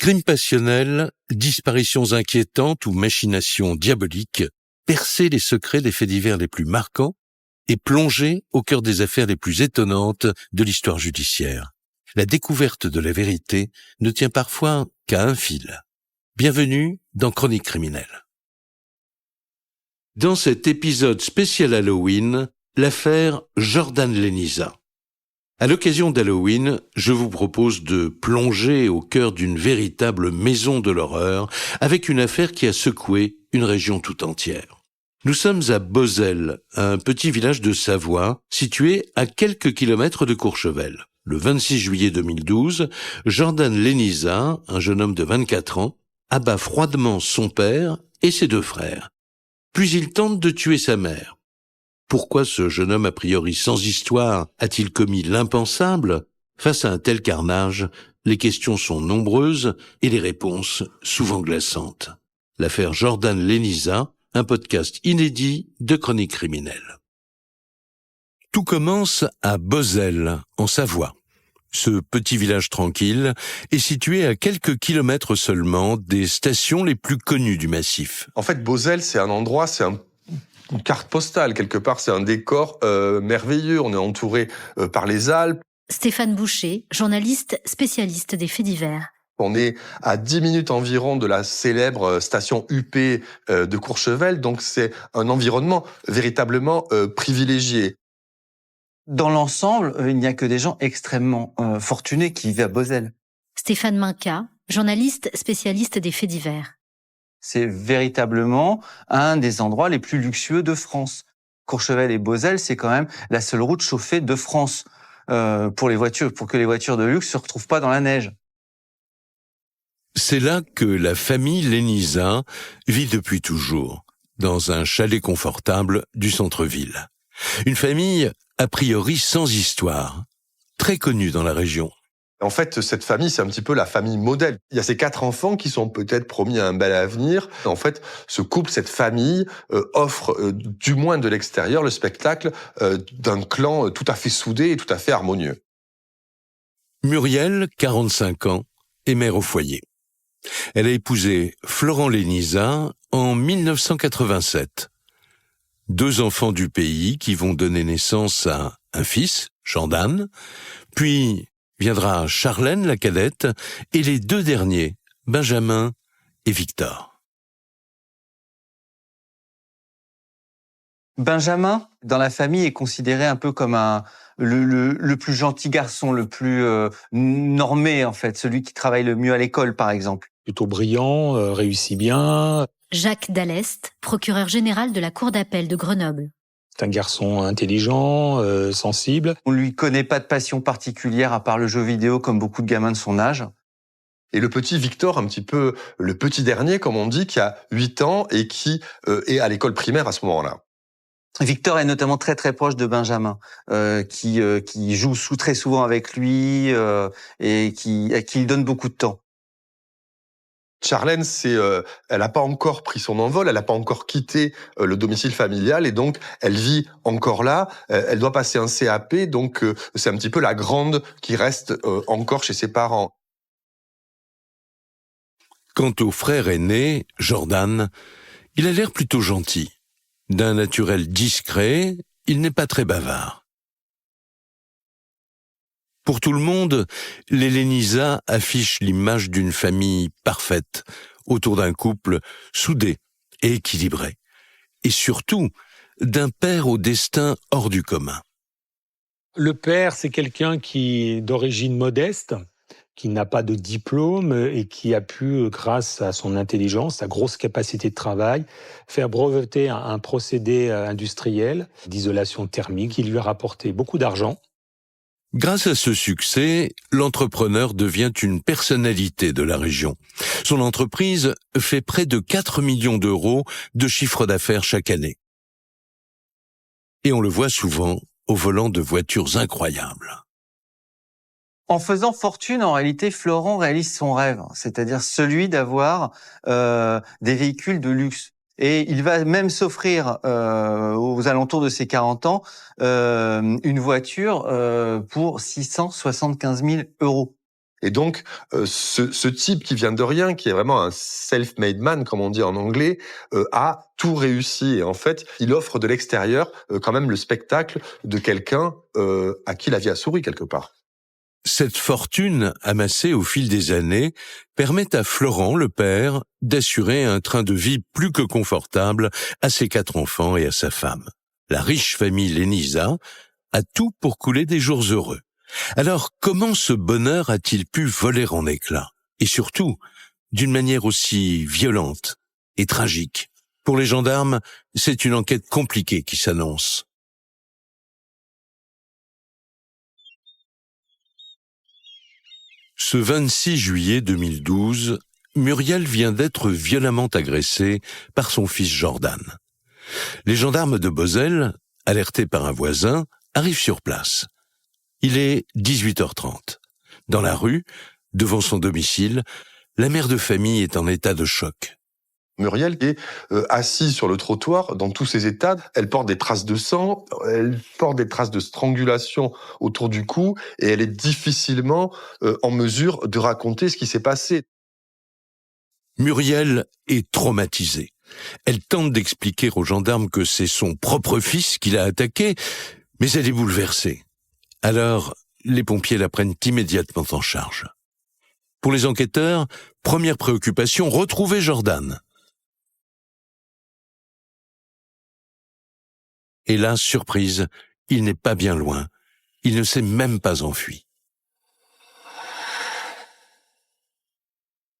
Crimes passionnels, disparitions inquiétantes ou machinations diaboliques, percer les secrets des faits divers les plus marquants et plonger au cœur des affaires les plus étonnantes de l'histoire judiciaire. La découverte de la vérité ne tient parfois qu'à un fil. Bienvenue dans Chroniques criminelles. Dans cet épisode spécial Halloween, l'affaire Jordan Leniza. À l'occasion d'Halloween, je vous propose de plonger au cœur d'une véritable maison de l'horreur avec une affaire qui a secoué une région tout entière. Nous sommes à Beauzelle, un petit village de Savoie, situé à quelques kilomètres de Courchevel. Le 26 juillet 2012, Jordan Leniza, un jeune homme de 24 ans, abat froidement son père et ses deux frères. Puis il tente de tuer sa mère. Pourquoi ce jeune homme a priori sans histoire a-t-il commis l'impensable ? Face à un tel carnage, les questions sont nombreuses et les réponses souvent glaçantes. L'affaire Jordan Leniza, un podcast inédit de Chroniques criminelles. Tout commence à Beauzelle, en Savoie. Ce petit village tranquille est situé à quelques kilomètres seulement des stations les plus connues du massif. En fait, Beauzelle, c'est un endroit, une carte postale, quelque part, c'est un décor merveilleux. On est entouré par les Alpes. Stéphane Boucher, journaliste spécialiste des faits divers. On est à 10 minutes environ de la célèbre station UP de Courchevel, donc c'est un environnement véritablement privilégié. Dans l'ensemble, il n'y a que des gens extrêmement fortunés qui vivent à Beauzelle. Stéphane Minca, journaliste spécialiste des faits divers. C'est véritablement un des endroits les plus luxueux de France. Courchevel et Beauzelle, c'est quand même la seule route chauffée de France pour que les voitures de luxe se retrouvent pas dans la neige. C'est là que la famille Leniza vit depuis toujours, dans un chalet confortable du centre-ville. Une famille a priori sans histoire, très connue dans la région. En fait, cette famille, c'est un petit peu la famille modèle. Il y a ces 4 enfants qui sont peut-être promis à un bel avenir. En fait, ce couple, cette famille, offre, du moins de l'extérieur, le spectacle d'un clan tout à fait soudé et tout à fait harmonieux. Muriel, 45 ans, est mère au foyer. Elle a épousé Florent Leniza en 1987. 2 enfants du pays qui vont donner naissance à un fils, Jordan, puis viendra Charlène, la cadette, et les 2 derniers, Benjamin et Victor. Benjamin, dans la famille, est considéré un peu comme le plus gentil garçon, le plus normé en fait, celui qui travaille le mieux à l'école par exemple. Plutôt brillant, réussit bien. Jacques Dallest, procureur général de la Cour d'appel de Grenoble. C'est un garçon intelligent, sensible. On lui connaît pas de passion particulière à part le jeu vidéo comme beaucoup de gamins de son âge. Et le petit Victor, un petit peu le petit dernier, comme on dit, qui a 8 ans et qui est à l'école primaire à ce moment-là. Victor est notamment très très proche de Benjamin, qui joue très souvent avec lui et à qui il donne beaucoup de temps. Charlène, elle n'a pas encore pris son envol, elle n'a pas encore quitté le domicile familial et donc elle vit encore là. Elle doit passer un CAP, donc c'est un petit peu la grande qui reste encore chez ses parents. Quant au frère aîné, Jordan, il a l'air plutôt gentil. D'un naturel discret, il n'est pas très bavard. Pour tout le monde, les Leniza affichent l'image d'une famille parfaite, autour d'un couple soudé et équilibré, et surtout d'un père au destin hors du commun. Le père, c'est quelqu'un qui est d'origine modeste, qui n'a pas de diplôme et qui a pu, grâce à son intelligence, sa grosse capacité de travail, faire breveter un procédé industriel d'isolation thermique qui lui a rapporté beaucoup d'argent. Grâce à ce succès, l'entrepreneur devient une personnalité de la région. Son entreprise fait près de 4 millions d'euros de chiffre d'affaires chaque année. Et on le voit souvent au volant de voitures incroyables. En faisant fortune, en réalité, Florent réalise son rêve, c'est-à-dire celui d'avoir des véhicules de luxe. Et il va même s'offrir aux alentours de ses 40 ans une voiture pour 675 000 euros. Et donc, ce type qui vient de rien, qui est vraiment un self-made man, comme on dit en anglais, a tout réussi. Et en fait, il offre de l'extérieur quand même le spectacle de quelqu'un à qui la vie a souri quelque part. Cette fortune amassée au fil des années permet à Florent, le père, d'assurer un train de vie plus que confortable à ses 4 enfants et à sa femme. La riche famille Lénisa a tout pour couler des jours heureux. Alors, comment ce bonheur a-t-il pu voler en éclats? Et surtout, d'une manière aussi violente et tragique. Pour les gendarmes, c'est une enquête compliquée qui s'annonce. Ce 26 juillet 2012, Muriel vient d'être violemment agressée par son fils Jordan. Les gendarmes de Bozelle, alertés par un voisin, arrivent sur place. Il est 18h30. Dans la rue, devant son domicile, la mère de famille est en état de choc. Muriel est assise sur le trottoir dans tous ses états. Elle porte des traces de sang, elle porte des traces de strangulation autour du cou et elle est difficilement en mesure de raconter ce qui s'est passé. Muriel est traumatisée. Elle tente d'expliquer aux gendarmes que c'est son propre fils qui l'a attaqué, mais elle est bouleversée. Alors, les pompiers la prennent immédiatement en charge. Pour les enquêteurs, première préoccupation, retrouver Jordan. Et là, surprise, il n'est pas bien loin. Il ne s'est même pas enfui.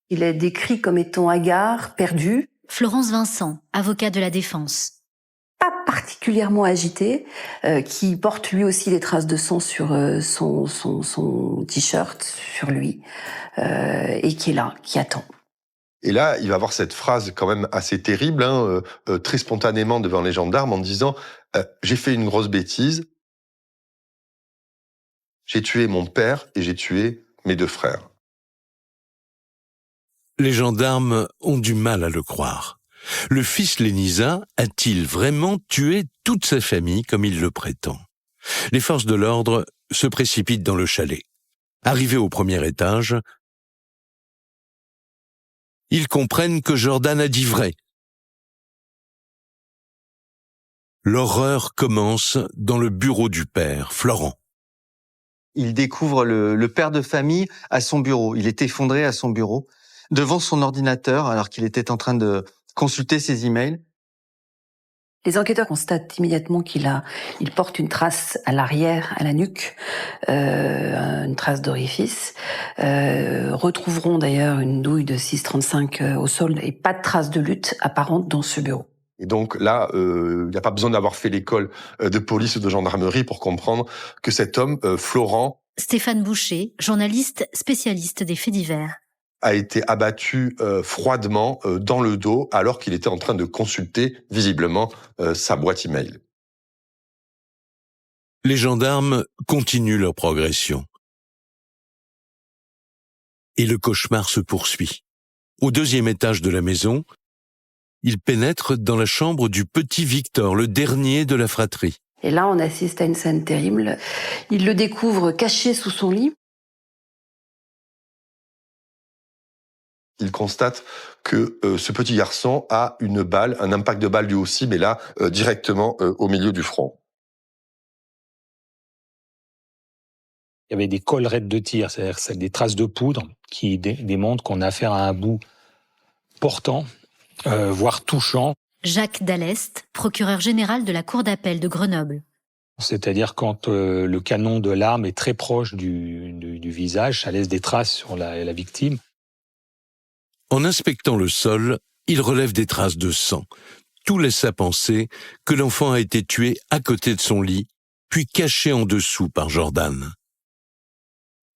Il est décrit comme étant hagard, perdu, Florence Vincent, avocat de la défense. pas particulièrement agité, qui porte lui aussi des traces de sang sur son t-shirt, sur lui, et qui est là, qui attend. Et là, il va avoir cette phrase quand même assez terrible, très spontanément devant les gendarmes, en disant « J'ai fait une grosse bêtise, j'ai tué mon père et j'ai tué mes 2 frères. » Les gendarmes ont du mal à le croire. Le fils Lénisa a-t-il vraiment tué toute sa famille comme il le prétend? Les forces de l'ordre se précipitent dans le chalet. Arrivés au premier étage, ils comprennent que Jordan a dit vrai. L'horreur commence dans le bureau du père, Florent. Il découvre le père de famille à son bureau. Il est effondré à son bureau, devant son ordinateur, alors qu'il était en train de consulter ses emails. Les enquêteurs constatent immédiatement qu'il porte une trace à l'arrière, à la nuque, une trace d'orifice. Retrouveront d'ailleurs une douille de 6,35 au sol et pas de trace de lutte apparente dans ce bureau. Et donc là, il n'y a pas besoin d'avoir fait l'école de police ou de gendarmerie pour comprendre que cet homme, Florent, Stéphane Boucher, journaliste spécialiste des faits divers. a été abattu froidement dans le dos alors qu'il était en train de consulter visiblement sa boîte email. Les gendarmes continuent leur progression. Et le cauchemar se poursuit. Au 2e étage de la maison, ils pénètrent dans la chambre du petit Victor, le dernier de la fratrie. Et là, on assiste à une scène terrible. Il le découvre caché sous son lit. Il constate que ce petit garçon a une balle, un impact de balle lui aussi, mais là, directement au milieu du front. Il y avait des collerettes de tir, c'est-à-dire des traces de poudre qui démontrent qu'on a affaire à un bout portant, voire touchant. Jacques Dallest, procureur général de la Cour d'appel de Grenoble. C'est-à-dire quand le canon de l'arme est très proche du visage, ça laisse des traces sur la victime. En inspectant le sol, il relève des traces de sang. Tout laisse à penser que l'enfant a été tué à côté de son lit, puis caché en dessous par Jordan.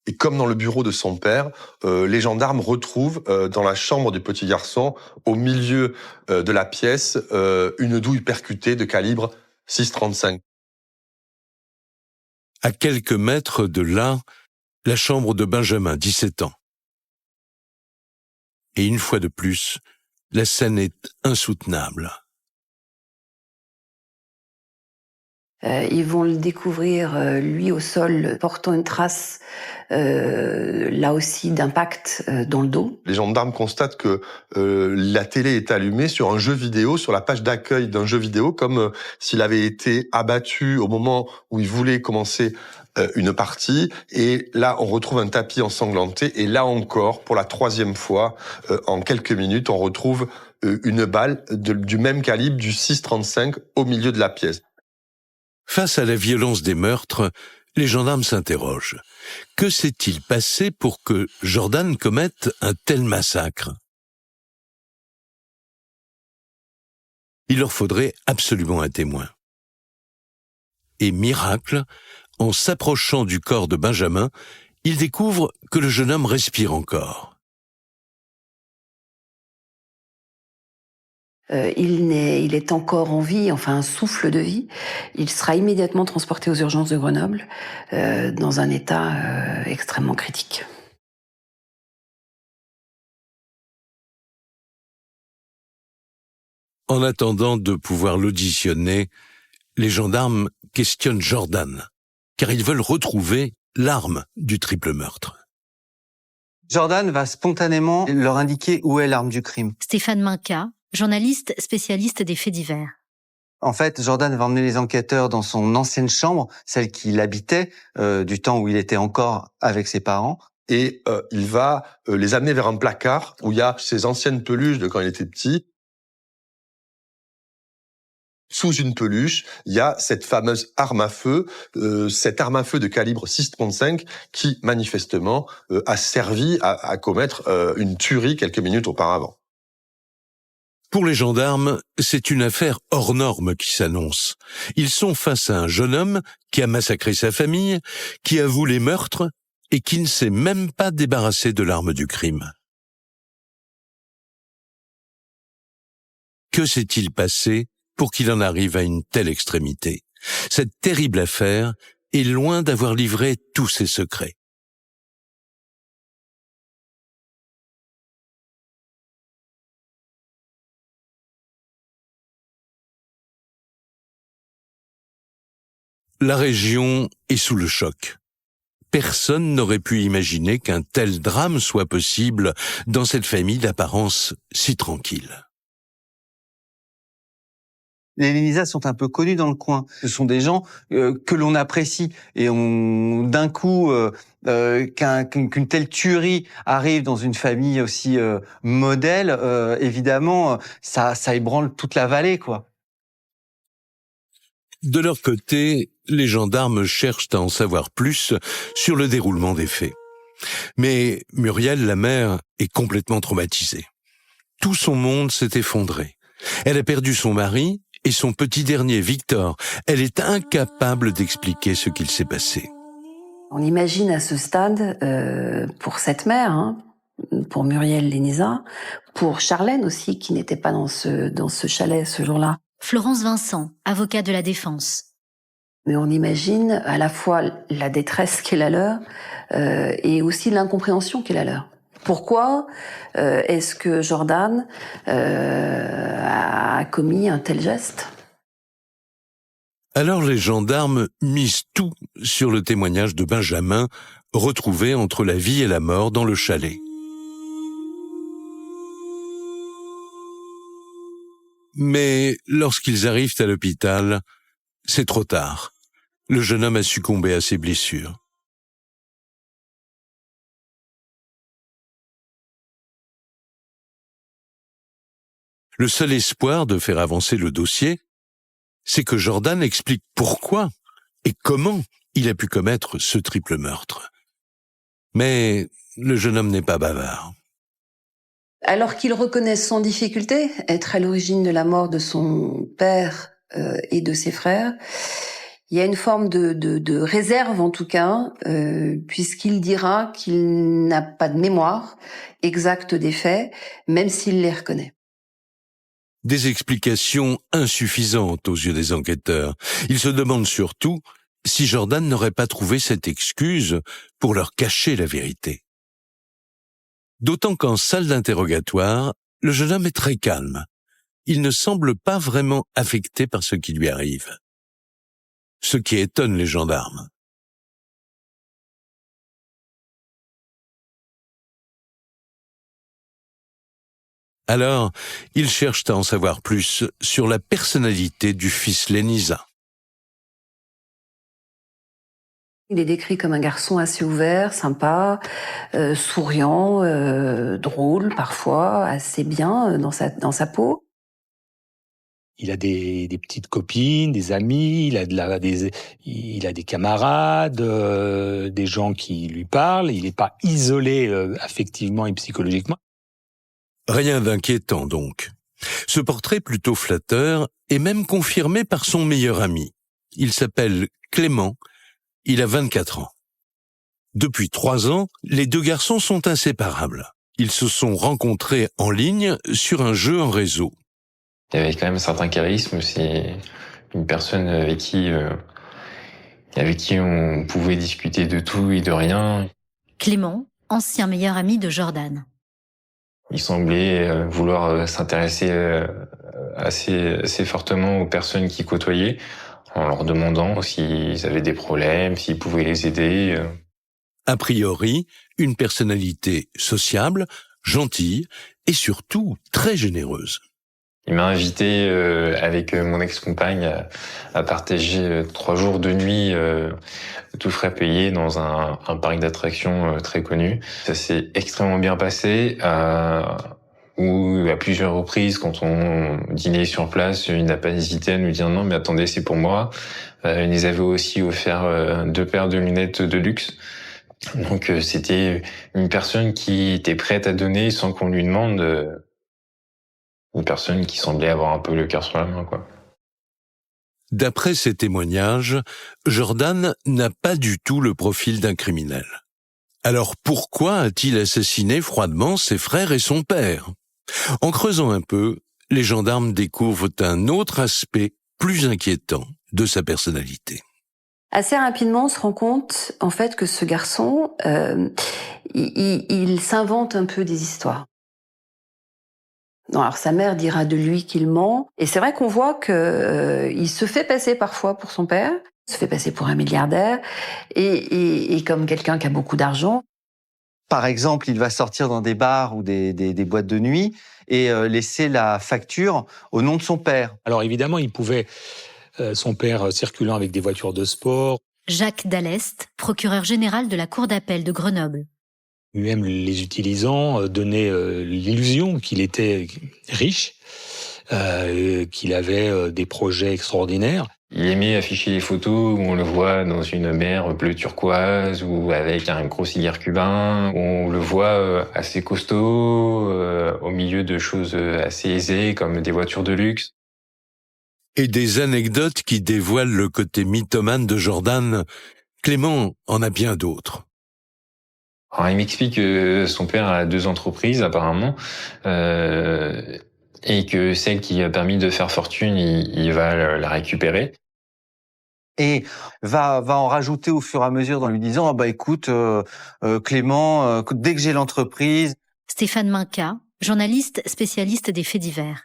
Et comme dans le bureau de son père, les gendarmes retrouvent dans la chambre du petit garçon, au milieu de la pièce, une douille percutée de calibre 6,35. À quelques mètres de là, la chambre de Benjamin, 17 ans. Et une fois de plus, la scène est insoutenable. Ils vont le découvrir, lui, au sol, portant une trace, là aussi, d'impact dans le dos. Les gendarmes constatent que la télé est allumée sur un jeu vidéo, sur la page d'accueil d'un jeu vidéo, comme s'il avait été abattu au moment où il voulait commencer une partie. Et là, on retrouve un tapis ensanglanté. Et là encore, pour la 3e fois, en quelques minutes, on retrouve une balle du même calibre, du 6,35, au milieu de la pièce. Face à la violence des meurtres, les gendarmes s'interrogent. Que s'est-il passé pour que Jordan commette un tel massacre? Il leur faudrait absolument un témoin. Et miracle, en s'approchant du corps de Benjamin, ils découvrent que le jeune homme respire encore. Il est encore en vie, enfin un souffle de vie. Il sera immédiatement transporté aux urgences de Grenoble dans un état extrêmement critique. En attendant de pouvoir l'auditionner, les gendarmes questionnent Jordan, car ils veulent retrouver l'arme du triple meurtre. Jordan va spontanément leur indiquer où est l'arme du crime. Stéphane Minca, journaliste spécialiste des faits divers. En fait, Jordan va emmener les enquêteurs dans son ancienne chambre, celle qu'il habitait du temps où il était encore avec ses parents. Et il va les amener vers un placard où il y a ses anciennes peluches de quand il était petit. Sous une peluche, il y a cette fameuse arme à feu, cette arme à feu de calibre 6,35 qui, manifestement, a servi à commettre une tuerie quelques minutes auparavant. Pour les gendarmes, c'est une affaire hors norme qui s'annonce. Ils sont face à un jeune homme qui a massacré sa famille, qui avoue les meurtres et qui ne s'est même pas débarrassé de l'arme du crime. Que s'est-il passé pour qu'il en arrive à une telle extrémité? Cette terrible affaire est loin d'avoir livré tous ses secrets. La région est sous le choc. Personne n'aurait pu imaginer qu'un tel drame soit possible dans cette famille d'apparence si tranquille. Les Lénisas sont un peu connus dans le coin. Ce sont des gens que l'on apprécie. Et d'un coup, qu'une telle tuerie arrive dans une famille aussi modèle, évidemment, ça ébranle toute la vallée, quoi. De leur côté, les gendarmes cherchent à en savoir plus sur le déroulement des faits. Mais Muriel, la mère, est complètement traumatisée. Tout son monde s'est effondré. Elle a perdu son mari et son petit dernier, Victor. Elle est incapable d'expliquer ce qu'il s'est passé. On imagine à ce stade, pour cette mère, pour Muriel Lénisa, pour Charlène aussi, qui n'était pas dans ce chalet ce jour-là. Florence Vincent, avocat de la défense. Mais on imagine à la fois la détresse qui est la leur et aussi l'incompréhension qui est la leur. Pourquoi est-ce que Jordan a commis un tel geste ? Alors les gendarmes misent tout sur le témoignage de Benjamin, retrouvé entre la vie et la mort dans le chalet. Mais lorsqu'ils arrivent à l'hôpital, c'est trop tard. Le jeune homme a succombé à ses blessures. Le seul espoir de faire avancer le dossier, c'est que Jordan explique pourquoi et comment il a pu commettre ce triple meurtre. Mais le jeune homme n'est pas bavard. Alors qu'il reconnaît sans difficulté être à l'origine de la mort de son père et de ses frères, il y a une forme de réserve en tout cas, puisqu'il dira qu'il n'a pas de mémoire exacte des faits, même s'il les reconnaît. Des explications insuffisantes aux yeux des enquêteurs. Ils se demandent surtout si Jordan n'aurait pas trouvé cette excuse pour leur cacher la vérité. D'autant qu'en salle d'interrogatoire, le jeune homme est très calme. Il ne semble pas vraiment affecté par ce qui lui arrive. ce qui étonne les gendarmes. Alors, ils cherchent à en savoir plus sur la personnalité du fils Lénisa. Il est décrit comme un garçon assez ouvert, sympa, souriant, drôle parfois, assez bien dans sa peau. Il a des petites copines, des amis, il a des camarades, des gens qui lui parlent. Il n'est pas isolé affectivement et psychologiquement. Rien d'inquiétant donc. Ce portrait plutôt flatteur est même confirmé par son meilleur ami. Il s'appelle Clément, il a 24 ans. Depuis 3 ans, les deux garçons sont inséparables. Ils se sont rencontrés en ligne sur un jeu en réseau. Il y avait quand même un certain charisme, c'est une personne avec qui on pouvait discuter de tout et de rien. Clément, ancien meilleur ami de Jordan. Il semblait vouloir s'intéresser assez fortement aux personnes qu'il côtoyait, en leur demandant s'ils avaient des problèmes, s'ils pouvaient les aider. A priori, une personnalité sociable, gentille et surtout très généreuse. Il m'a invité avec mon ex-compagne à partager 3 jours de nuit tout frais payé dans un parc d'attractions très connu. Ça s'est extrêmement bien passé. Où à plusieurs reprises, quand on dînait sur place, il n'a pas hésité à nous dire non, mais attendez, c'est pour moi. Il nous avait aussi offert 2 paires de lunettes de luxe. Donc c'était une personne qui était prête à donner sans qu'on lui demande. Une personne qui semblait avoir un peu le cœur sur la main, quoi. D'après ces témoignages, Jordan n'a pas du tout le profil d'un criminel. Alors pourquoi a-t-il assassiné froidement ses frères et son père ? En creusant un peu, les gendarmes découvrent un autre aspect plus inquiétant de sa personnalité. Assez rapidement, on se rend compte, en fait, que ce garçon, il s'invente un peu des histoires. Non, alors sa mère dira de lui qu'il ment, et c'est vrai qu'on voit que il se fait passer parfois pour son père, se fait passer pour un milliardaire, et comme quelqu'un qui a beaucoup d'argent. Par exemple, il va sortir dans des bars ou des boîtes de nuit et laisser la facture au nom de son père. Alors évidemment, il pouvait, son père circulant avec des voitures de sport. Jacques Dallest, procureur général de la Cour d'appel de Grenoble. Lui-même les utilisant, donnait l'illusion qu'il était riche, qu'il avait des projets extraordinaires. Il aimait afficher les photos où on le voit dans une mer bleu turquoise ou avec un gros cigare cubain, où on le voit assez costaud, au milieu de choses assez aisées comme des voitures de luxe. Et des anecdotes qui dévoilent le côté mythomane de Jordan, Clément en a bien d'autres. Alors, il m'explique que son père a 2 entreprises apparemment, et que celle qui a permis de faire fortune, il va la récupérer. Et va en rajouter au fur et à mesure en lui disant ah bah écoute Clément, dès que j'ai l'entreprise, Stéphane Minca, journaliste spécialiste des faits divers.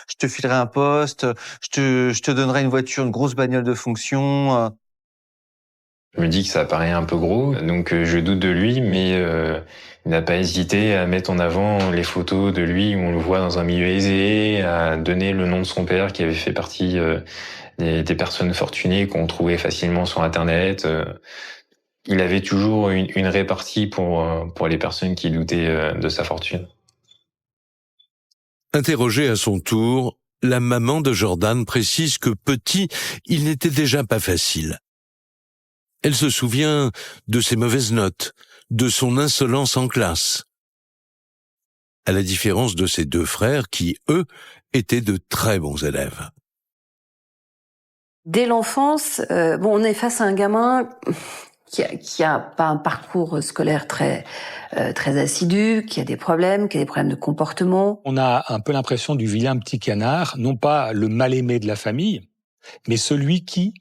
je te filerai un poste, je te donnerai une voiture, une grosse bagnole de fonction. Je me dis que ça paraît un peu gros, donc je doute de lui, mais il n'a pas hésité à mettre en avant les photos de lui où on le voit dans un milieu aisé, à donner le nom de son père qui avait fait partie des personnes fortunées qu'on trouvait facilement sur Internet. Il avait toujours une répartie pour les personnes qui doutaient de sa fortune. Interrogée à son tour, la maman de Jordan précise que petit, il n'était déjà pas facile. Elle se souvient de ses mauvaises notes, de son insolence en classe. À la différence de ses 2 frères qui, eux, étaient de très bons élèves. Dès l'enfance, on est face à un gamin qui a pas un parcours scolaire très assidu, qui a des problèmes de comportement. On a un peu l'impression du vilain petit canard, non pas le mal-aimé de la famille, mais celui qui,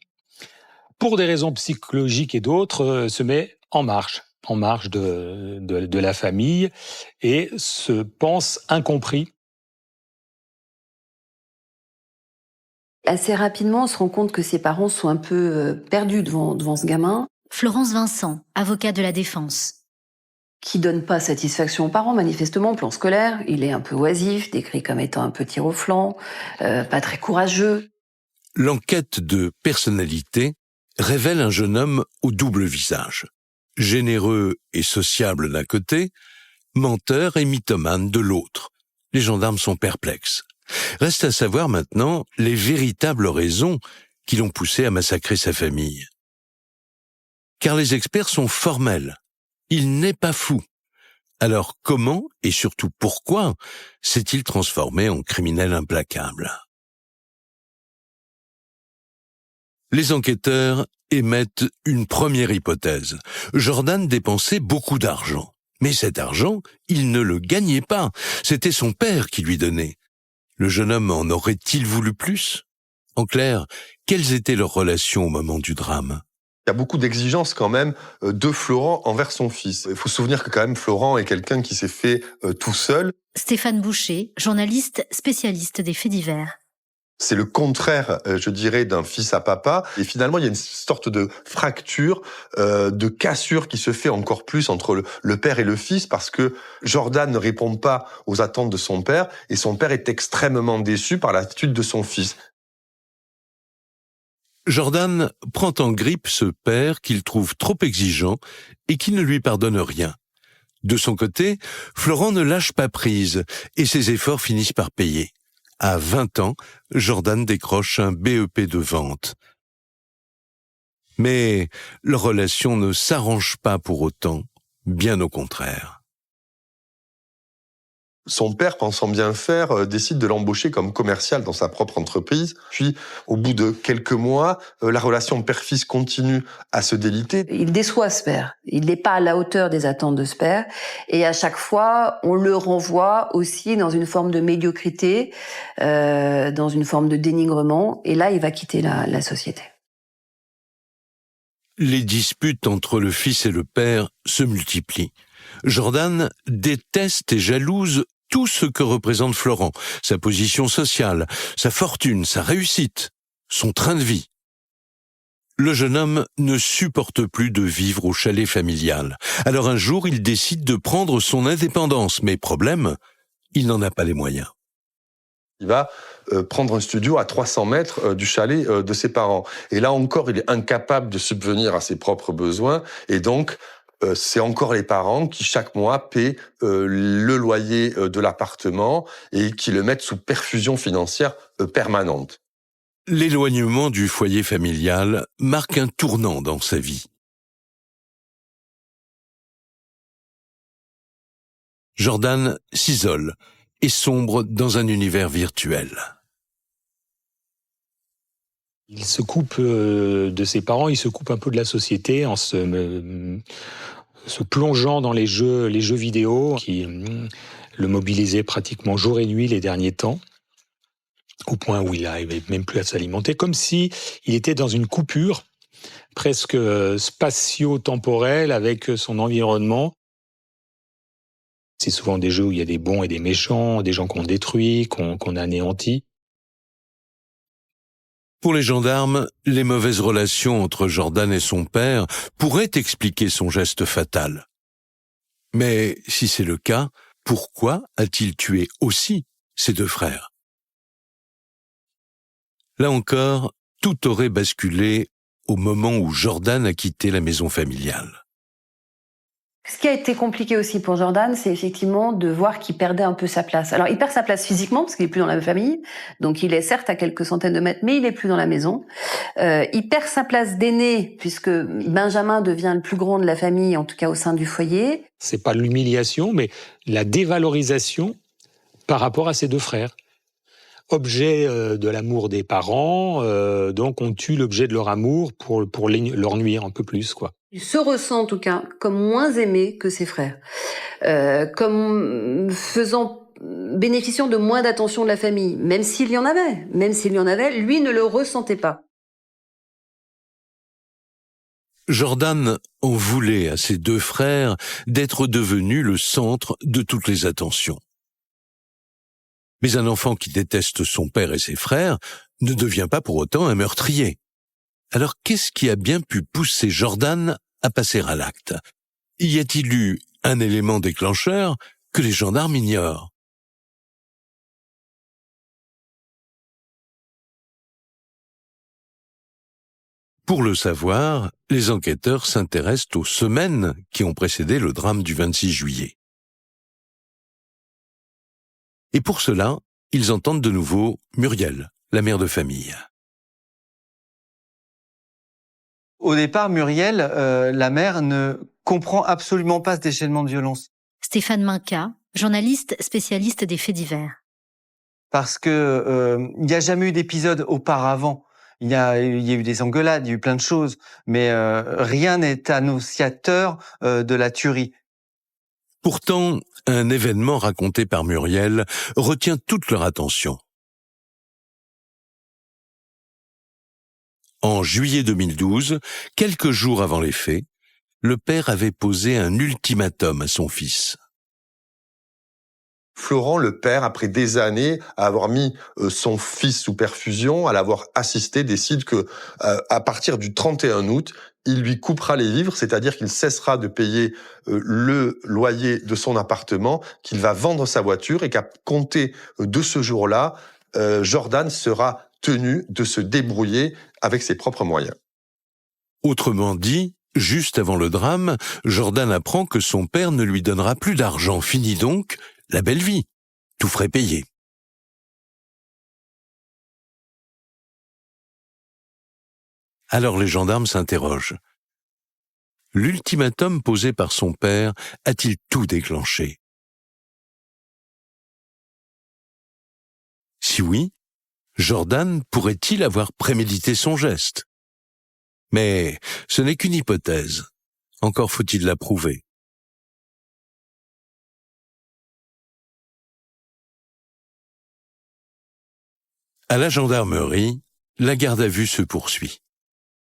pour des raisons psychologiques et d'autres, se met en marge de la famille et se pense incompris. Assez rapidement, on se rend compte que ses parents sont un peu perdus devant ce gamin. Florence Vincent, avocat de la défense. Qui donne pas satisfaction aux parents, manifestement, au plan scolaire. Il est un peu oisif, décrit comme étant un peu tir au flanc, pas très courageux. L'enquête de personnalité révèle un jeune homme au double visage. Généreux et sociable d'un côté, menteur et mythomane de l'autre. Les gendarmes sont perplexes. Reste à savoir maintenant les véritables raisons qui l'ont poussé à massacrer sa famille. Car les experts sont formels. Il n'est pas fou. Alors comment et surtout pourquoi s'est-il transformé en criminel implacable? Les enquêteurs émettent une première hypothèse. Jordan dépensait beaucoup d'argent. Mais cet argent, il ne le gagnait pas. C'était son père qui lui donnait. Le jeune homme en aurait-il voulu plus? En clair, quelles étaient leurs relations au moment du drame? Il y a beaucoup d'exigences quand même de Florent envers son fils. Il faut se souvenir que quand même Florent est quelqu'un qui s'est fait tout seul. Stéphane Boucher, journaliste spécialiste des faits divers. C'est le contraire, je dirais, d'un fils à papa. Et finalement, il y a une sorte de fracture, de cassure qui se fait encore plus entre le père et le fils parce que Jordan ne répond pas aux attentes de son père et son père est extrêmement déçu par l'attitude de son fils. Jordan prend en grippe ce père qu'il trouve trop exigeant et qui ne lui pardonne rien. De son côté, Florent ne lâche pas prise et ses efforts finissent par payer. À 20 ans, Jordan décroche un BEP de vente. Mais leur relation ne s'arrange pas pour autant, bien au contraire. Son père, pensant bien faire, décide de l'embaucher comme commercial dans sa propre entreprise. Puis, au bout de quelques mois, la relation père-fils continue à se déliter. Il déçoit ce père. Il n'est pas à la hauteur des attentes de ce père. Et à chaque fois, on le renvoie aussi dans une forme de médiocrité, dans une forme de dénigrement. Et là, il va quitter la société. Les disputes entre le fils et le père se multiplient. Jordan déteste et jalouse tout ce que représente Florent, sa position sociale, sa fortune, sa réussite, son train de vie. Le jeune homme ne supporte plus de vivre au chalet familial. Alors un jour, il décide de prendre son indépendance, mais problème, il n'en a pas les moyens. Il va prendre un studio à 300 mètres du chalet de ses parents. Et là encore, il est incapable de subvenir à ses propres besoins. Et donc, c'est encore les parents qui, chaque mois, paient le loyer de l'appartement et qui le mettent sous perfusion financière permanente. L'éloignement du foyer familial marque un tournant dans sa vie. Jordan s'isole et sombre dans un univers virtuel. Il se coupe de ses parents, il se coupe un peu de la société en se plongeant dans les jeux vidéo qui le mobilisaient pratiquement jour et nuit les derniers temps, au point où il n'arrivait même plus à s'alimenter, comme si il était dans une coupure presque spatio-temporelle avec son environnement. C'est souvent des jeux où il y a des bons et des méchants, des gens qu'on détruit, qu'on anéantit. Pour les gendarmes, les mauvaises relations entre Jordan et son père pourraient expliquer son geste fatal. Mais si c'est le cas, pourquoi a-t-il tué aussi ses deux frères? Là encore, tout aurait basculé au moment où Jordan a quitté la maison familiale. Ce qui a été compliqué aussi pour Jordan, c'est effectivement de voir qu'il perdait un peu sa place. Alors, il perd sa place physiquement, parce qu'il est plus dans la famille. Donc, il est certes à quelques centaines de mètres, mais il est plus dans la maison. Il perd sa place d'aîné, puisque Benjamin devient le plus grand de la famille, en tout cas au sein du foyer. C'est pas l'humiliation, mais la dévalorisation par rapport à ses deux frères. Objet de l'amour des parents, donc on tue l'objet de leur amour pour leur nuire un peu plus, quoi. Il se ressent en tout cas comme moins aimé que ses frères, comme bénéficiant de moins d'attention de la famille, même s'il y en avait, lui ne le ressentait pas. Jordan en voulait à ses deux frères d'être devenus le centre de toutes les attentions. Mais un enfant qui déteste son père et ses frères ne devient pas pour autant un meurtrier. Alors qu'est-ce qui a bien pu pousser Jordan à passer à l'acte? Y a-t-il eu un élément déclencheur que les gendarmes ignorent? Pour le savoir, les enquêteurs s'intéressent aux semaines qui ont précédé le drame du 26 juillet. Et pour cela, ils entendent de nouveau Muriel, la mère de famille. Au départ, Muriel, la mère, ne comprend absolument pas ce déchaînement de violence. Stéphane Minca, journaliste spécialiste des faits divers. Parce que il n'y a jamais eu d'épisode auparavant. Il y a eu des engueulades, il y a eu plein de choses, mais rien n'est annonciateur de la tuerie. Pourtant, un événement raconté par Muriel retient toute leur attention. En juillet 2012, quelques jours avant les faits, le père avait posé un ultimatum à son fils. Florent, le père, après des années à avoir mis son fils sous perfusion, à l'avoir assisté, décide que à partir du 31 août, il lui coupera les vivres, c'est-à-dire qu'il cessera de payer le loyer de son appartement, qu'il va vendre sa voiture et qu'à compter de ce jour-là, Jordan sera tenu de se débrouiller avec ses propres moyens. Autrement dit, juste avant le drame, Jordan apprend que son père ne lui donnera plus d'argent. Fini donc la belle vie, tout frais payé. Alors les gendarmes s'interrogent. L'ultimatum posé par son père a-t-il tout déclenché? Si oui, Jordan pourrait-il avoir prémédité son geste? Mais ce n'est qu'une hypothèse. Encore faut-il la prouver. À la gendarmerie, la garde à vue se poursuit.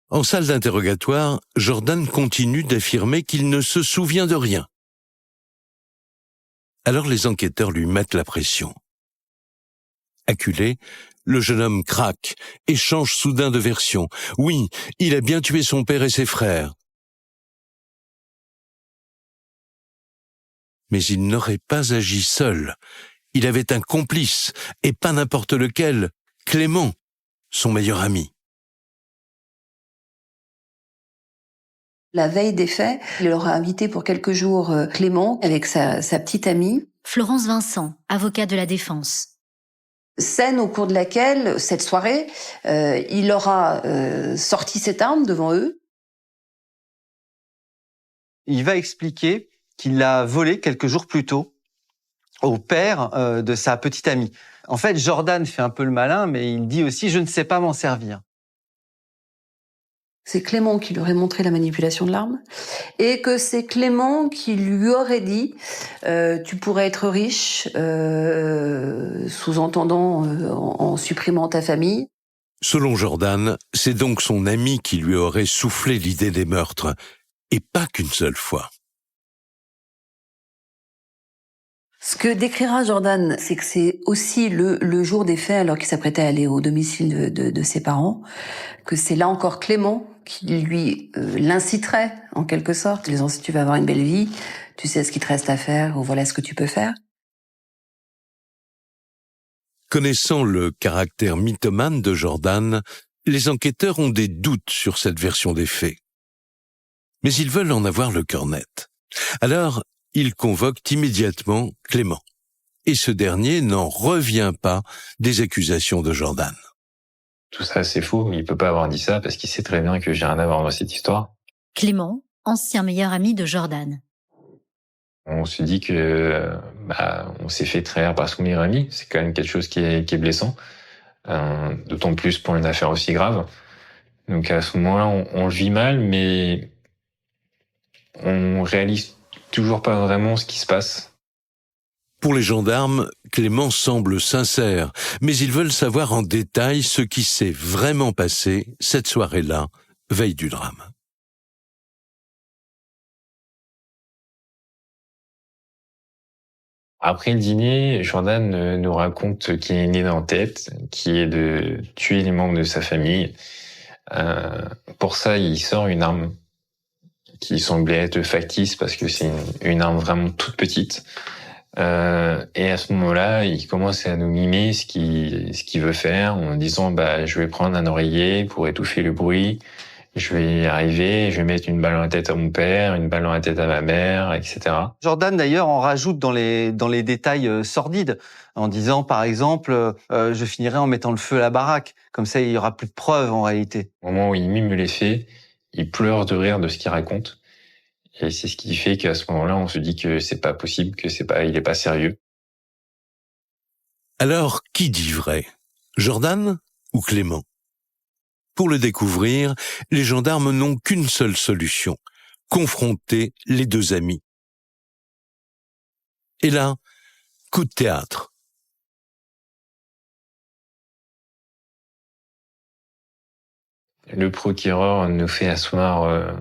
En salle d'interrogatoire, Jordan continue d'affirmer qu'il ne se souvient de rien. Alors les enquêteurs lui mettent la pression. Acculé, le jeune homme craque et change soudain de version. Oui, il a bien tué son père et ses frères. Mais il n'aurait pas agi seul. Il avait un complice, et pas n'importe lequel, Clément, son meilleur ami. La veille des faits, il aura invité pour quelques jours Clément avec sa petite amie. Florence Vincent, avocat de la défense. Scène au cours de laquelle, cette soirée, il aura sorti cette arme devant eux. Il va expliquer qu'il l'a volée quelques jours plus tôt au père de sa petite amie. En fait, Jordan fait un peu le malin, mais il dit aussi « je ne sais pas m'en servir ». C'est Clément qui lui aurait montré la manipulation de l'arme et que c'est Clément qui lui aurait dit tu pourrais être riche, sous-entendant en supprimant ta famille. Selon Jordan, c'est donc son ami qui lui aurait soufflé l'idée des meurtres, et pas qu'une seule fois. Ce que décrira Jordan, c'est que c'est aussi le jour des faits, alors qu'il s'apprêtait à aller au domicile de ses parents, que c'est là encore Clément qui lui l'inciterait, en quelque sorte, en disant si tu veux avoir une belle vie, tu sais ce qu'il te reste à faire, ou voilà ce que tu peux faire. Connaissant le caractère mythomane de Jordan, les enquêteurs ont des doutes sur cette version des faits. Mais ils veulent en avoir le cœur net. Alors, ils convoquent immédiatement Clément. Et ce dernier n'en revient pas des accusations de Jordan. Tout ça, c'est faux. Il peut pas avoir dit ça parce qu'il sait très bien que j'ai rien à voir dans cette histoire. Clément, ancien meilleur ami de Jordan. On se dit que on s'est fait trahir par son meilleur ami. C'est quand même quelque chose qui est blessant. D'autant plus pour une affaire aussi grave. Donc à ce moment-là, on le vit mal, mais on réalise toujours pas vraiment ce qui se passe. Pour les gendarmes, Clément semble sincère, mais ils veulent savoir en détail ce qui s'est vraiment passé cette soirée-là, veille du drame. Après le dîner, Jordan nous raconte qu'il a une idée en tête, qui est de tuer les membres de sa famille. Pour ça, il sort une arme qui semblait être factice parce que c'est une arme vraiment toute petite. Et à ce moment-là, il commence à nous mimer ce qu'il veut faire en disant je vais prendre un oreiller pour étouffer le bruit. Je vais y arriver, je vais mettre une balle dans la tête à mon père, une balle dans la tête à ma mère, etc. Jordan, d'ailleurs, en rajoute dans les détails sordides, en disant, par exemple, je finirai en mettant le feu à la baraque. Comme ça, il y aura plus de preuves, en réalité. Au moment où il mime les faits, il pleure de rire de ce qu'il raconte. Et c'est ce qui fait qu'à ce moment-là, on se dit que c'est pas possible, il est pas sérieux. Alors, qui dit vrai? Jordan ou Clément? Pour le découvrir, les gendarmes n'ont qu'une seule solution, confronter les deux amis. Et là, coup de théâtre. Le procureur nous fait asseoir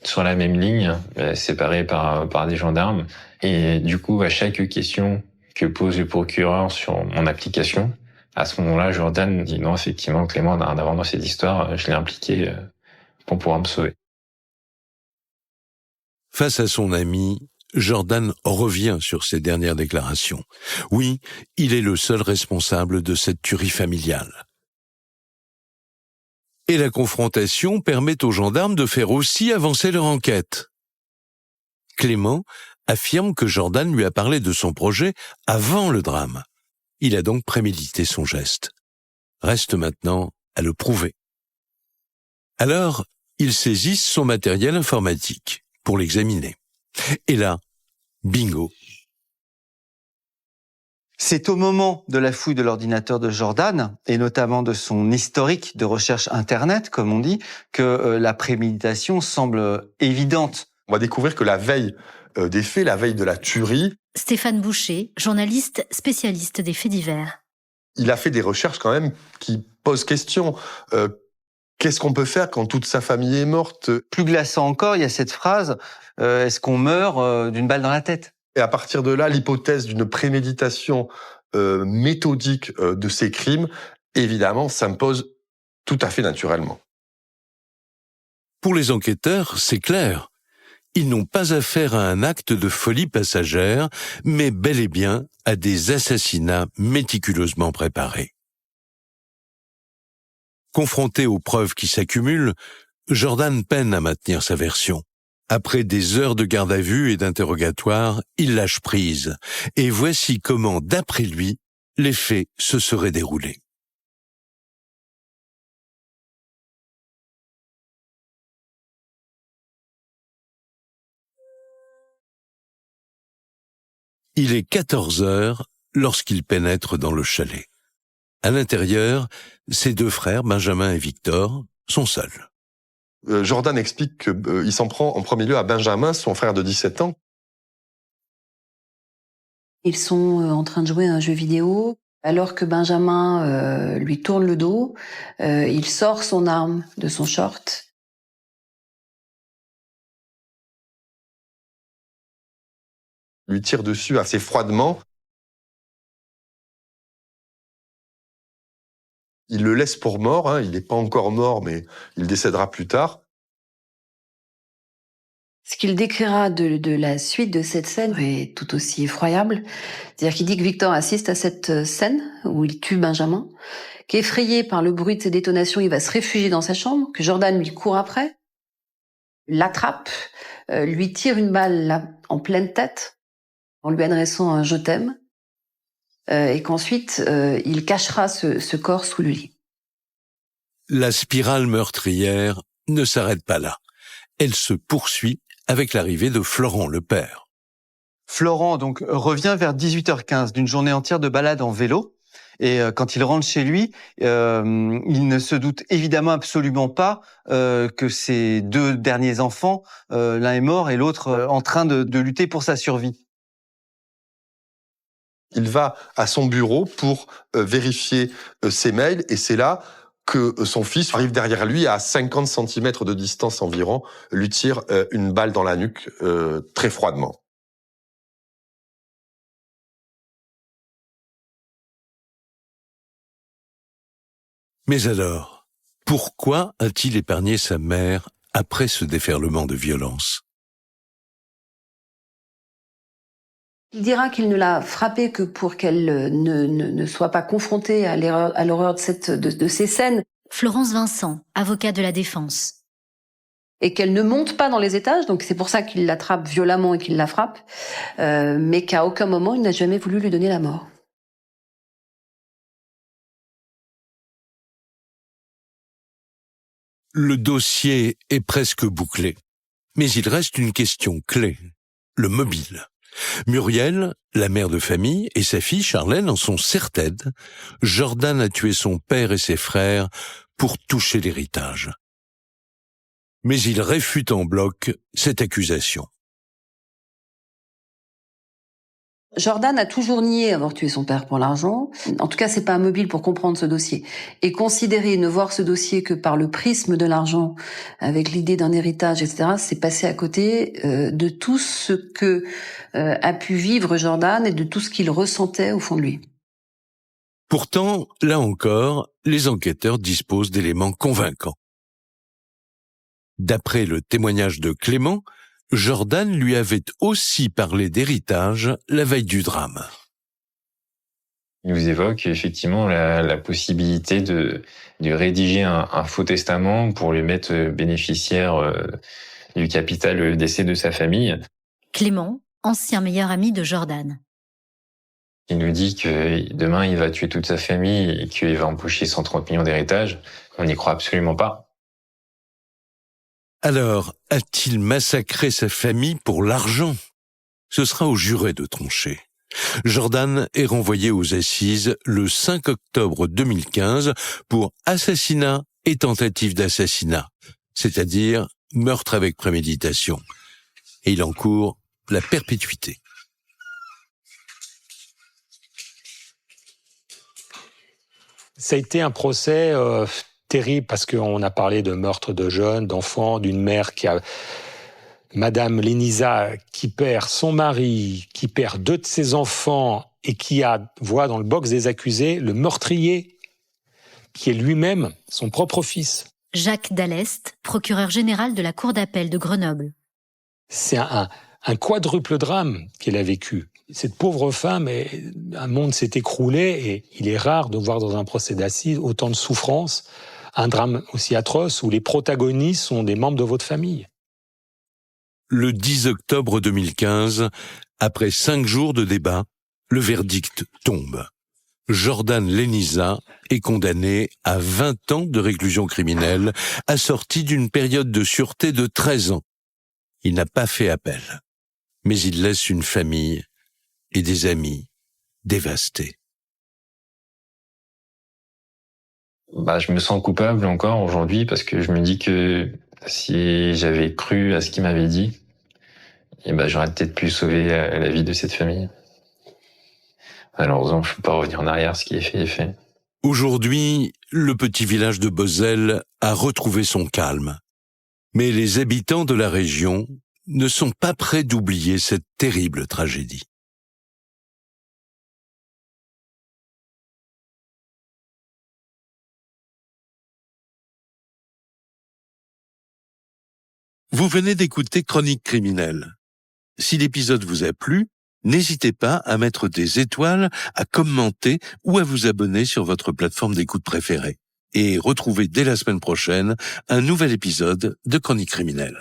sur la même ligne, séparés par des gendarmes. Et du coup, à chaque question que pose le procureur sur mon application, à ce moment-là, Jordan dit non, effectivement, Clément, avant dans cette histoire, je l'ai impliqué pour pouvoir me sauver. Face à son ami, Jordan revient sur ses dernières déclarations. Oui, il est le seul responsable de cette tuerie familiale. Et la confrontation permet aux gendarmes de faire aussi avancer leur enquête. Clément affirme que Jordan lui a parlé de son projet avant le drame. Il a donc prémédité son geste. Reste maintenant à le prouver. Alors, ils saisissent son matériel informatique pour l'examiner. Et là, bingo. C'est au moment de la fouille de l'ordinateur de Jordan, et notamment de son historique de recherche Internet, comme on dit, que la préméditation semble évidente. On va découvrir que la veille des faits, la veille de la tuerie, Stéphane Boucher, journaliste spécialiste des faits divers. il a fait des recherches quand même qui posent question. Qu'est-ce qu'on peut faire quand toute sa famille est morte? Plus glaçant encore, il y a cette phrase « Est-ce qu'on meurt d'une balle dans la tête ?» Et à partir de là, l'hypothèse d'une préméditation méthodique de ces crimes, évidemment, s'impose tout à fait naturellement. Pour les enquêteurs, c'est clair. Ils n'ont pas affaire à un acte de folie passagère, mais bel et bien à des assassinats méticuleusement préparés. Confronté aux preuves qui s'accumulent, Jordan peine à maintenir sa version. Après des heures de garde à vue et d'interrogatoire, il lâche prise. Et voici comment, d'après lui, les faits se seraient déroulés. Il est 14 heures lorsqu'il pénètre dans le chalet. À l'intérieur, ses deux frères, Benjamin et Victor, sont seuls. Jordan explique qu'il s'en prend en premier lieu à Benjamin, son frère de 17 ans. Ils sont en train de jouer à un jeu vidéo. Alors que Benjamin lui tourne le dos, il sort son arme de son short. Lui tire dessus assez froidement. Il le laisse pour mort, il n'est pas encore mort, mais il décédera plus tard. Ce qu'il décrira de la suite de cette scène est tout aussi effroyable. C'est-à-dire qu'il dit que Victor assiste à cette scène où il tue Benjamin, qu'effrayé par le bruit de ses détonations, il va se réfugier dans sa chambre, que Jordan lui court après, l'attrape, lui tire une balle là, en pleine tête, en lui adressant un « je t'aime », et qu'ensuite, il cachera ce corps sous le lit. La spirale meurtrière ne s'arrête pas là. Elle se poursuit avec l'arrivée de Florent, le père. Florent donc revient vers 18h15 d'une journée entière de balade en vélo. Et quand il rentre chez lui, il ne se doute évidemment absolument pas que ses deux derniers enfants, l'un est mort et l'autre en train de lutter pour sa survie. Il va à son bureau pour vérifier ses mails et c'est là que son fils arrive derrière lui à 50 cm de distance environ, lui tire une balle dans la nuque très froidement. Mais alors, pourquoi a-t-il épargné sa mère après ce déferlement de violence ? Il dira qu'il ne l'a frappée que pour qu'elle ne soit pas confrontée à l'horreur de ces scènes. Florence Vincent, avocat de la défense. Et qu'elle ne monte pas dans les étages, donc c'est pour ça qu'il l'attrape violemment et qu'il la frappe, mais qu'à aucun moment il n'a jamais voulu lui donner la mort. Le dossier est presque bouclé, mais il reste une question clé, le mobile. Muriel, la mère de famille, et sa fille Charlène en sont certaines. Jordan a tué son père et ses frères pour toucher l'héritage. Mais il réfute en bloc cette accusation. Jordan a toujours nié avoir tué son père pour l'argent. En tout cas, c'est pas un mobile pour comprendre ce dossier. Et considérer, ne voir ce dossier que par le prisme de l'argent, avec l'idée d'un héritage, etc., c'est passer à côté de tout ce que a pu vivre Jordan et de tout ce qu'il ressentait au fond de lui. Pourtant, là encore, les enquêteurs disposent d'éléments convaincants. D'après le témoignage de Clément, Jordan lui avait aussi parlé d'héritage la veille du drame. Il nous évoque effectivement la possibilité de rédiger un faux testament pour lui mettre bénéficiaire du capital décès de sa famille. Clément, ancien meilleur ami de Jordan. Il nous dit que demain il va tuer toute sa famille et qu'il va empocher 130 millions d'héritage. On n'y croit absolument pas. Alors, a-t-il massacré sa famille pour l'argent ? Ce sera aux jurés de trancher. Jordan est renvoyé aux assises le 5 octobre 2015 pour assassinat et tentative d'assassinat, c'est-à-dire meurtre avec préméditation. Et il encourt la perpétuité. Ça a été un procès terrible parce qu'on a parlé de meurtre de jeunes, d'enfants, d'une mère qui a... Madame Lénisa, qui perd son mari, qui perd 2 de ses enfants et qui voit dans le box des accusés le meurtrier, qui est lui-même son propre fils. Jacques Dallest, procureur général de la Cour d'appel de Grenoble. C'est un quadruple drame qu'elle a vécu. Cette pauvre femme, un monde s'est écroulé et il est rare de voir dans un procès d'assises autant de souffrance, un drame aussi atroce où les protagonistes sont des membres de votre famille. Le 10 octobre 2015, après 5 jours de débat, le verdict tombe. Jordan Lénisa est condamné à 20 ans de réclusion criminelle, assorti d'une période de sûreté de 13 ans. Il n'a pas fait appel, mais il laisse une famille et des amis dévastés. Je me sens coupable encore aujourd'hui parce que je me dis que si j'avais cru à ce qu'il m'avait dit, j'aurais peut-être pu sauver la vie de cette famille. Malheureusement, je ne peux pas revenir en arrière, ce qui est fait est fait. Aujourd'hui, le petit village de Bozelle a retrouvé son calme. Mais les habitants de la région ne sont pas prêts d'oublier cette terrible tragédie. Vous venez d'écouter Chronique criminelle. Si l'épisode vous a plu, n'hésitez pas à mettre des étoiles, à commenter ou à vous abonner sur votre plateforme d'écoute préférée. Et retrouvez dès la semaine prochaine un nouvel épisode de Chronique criminelle.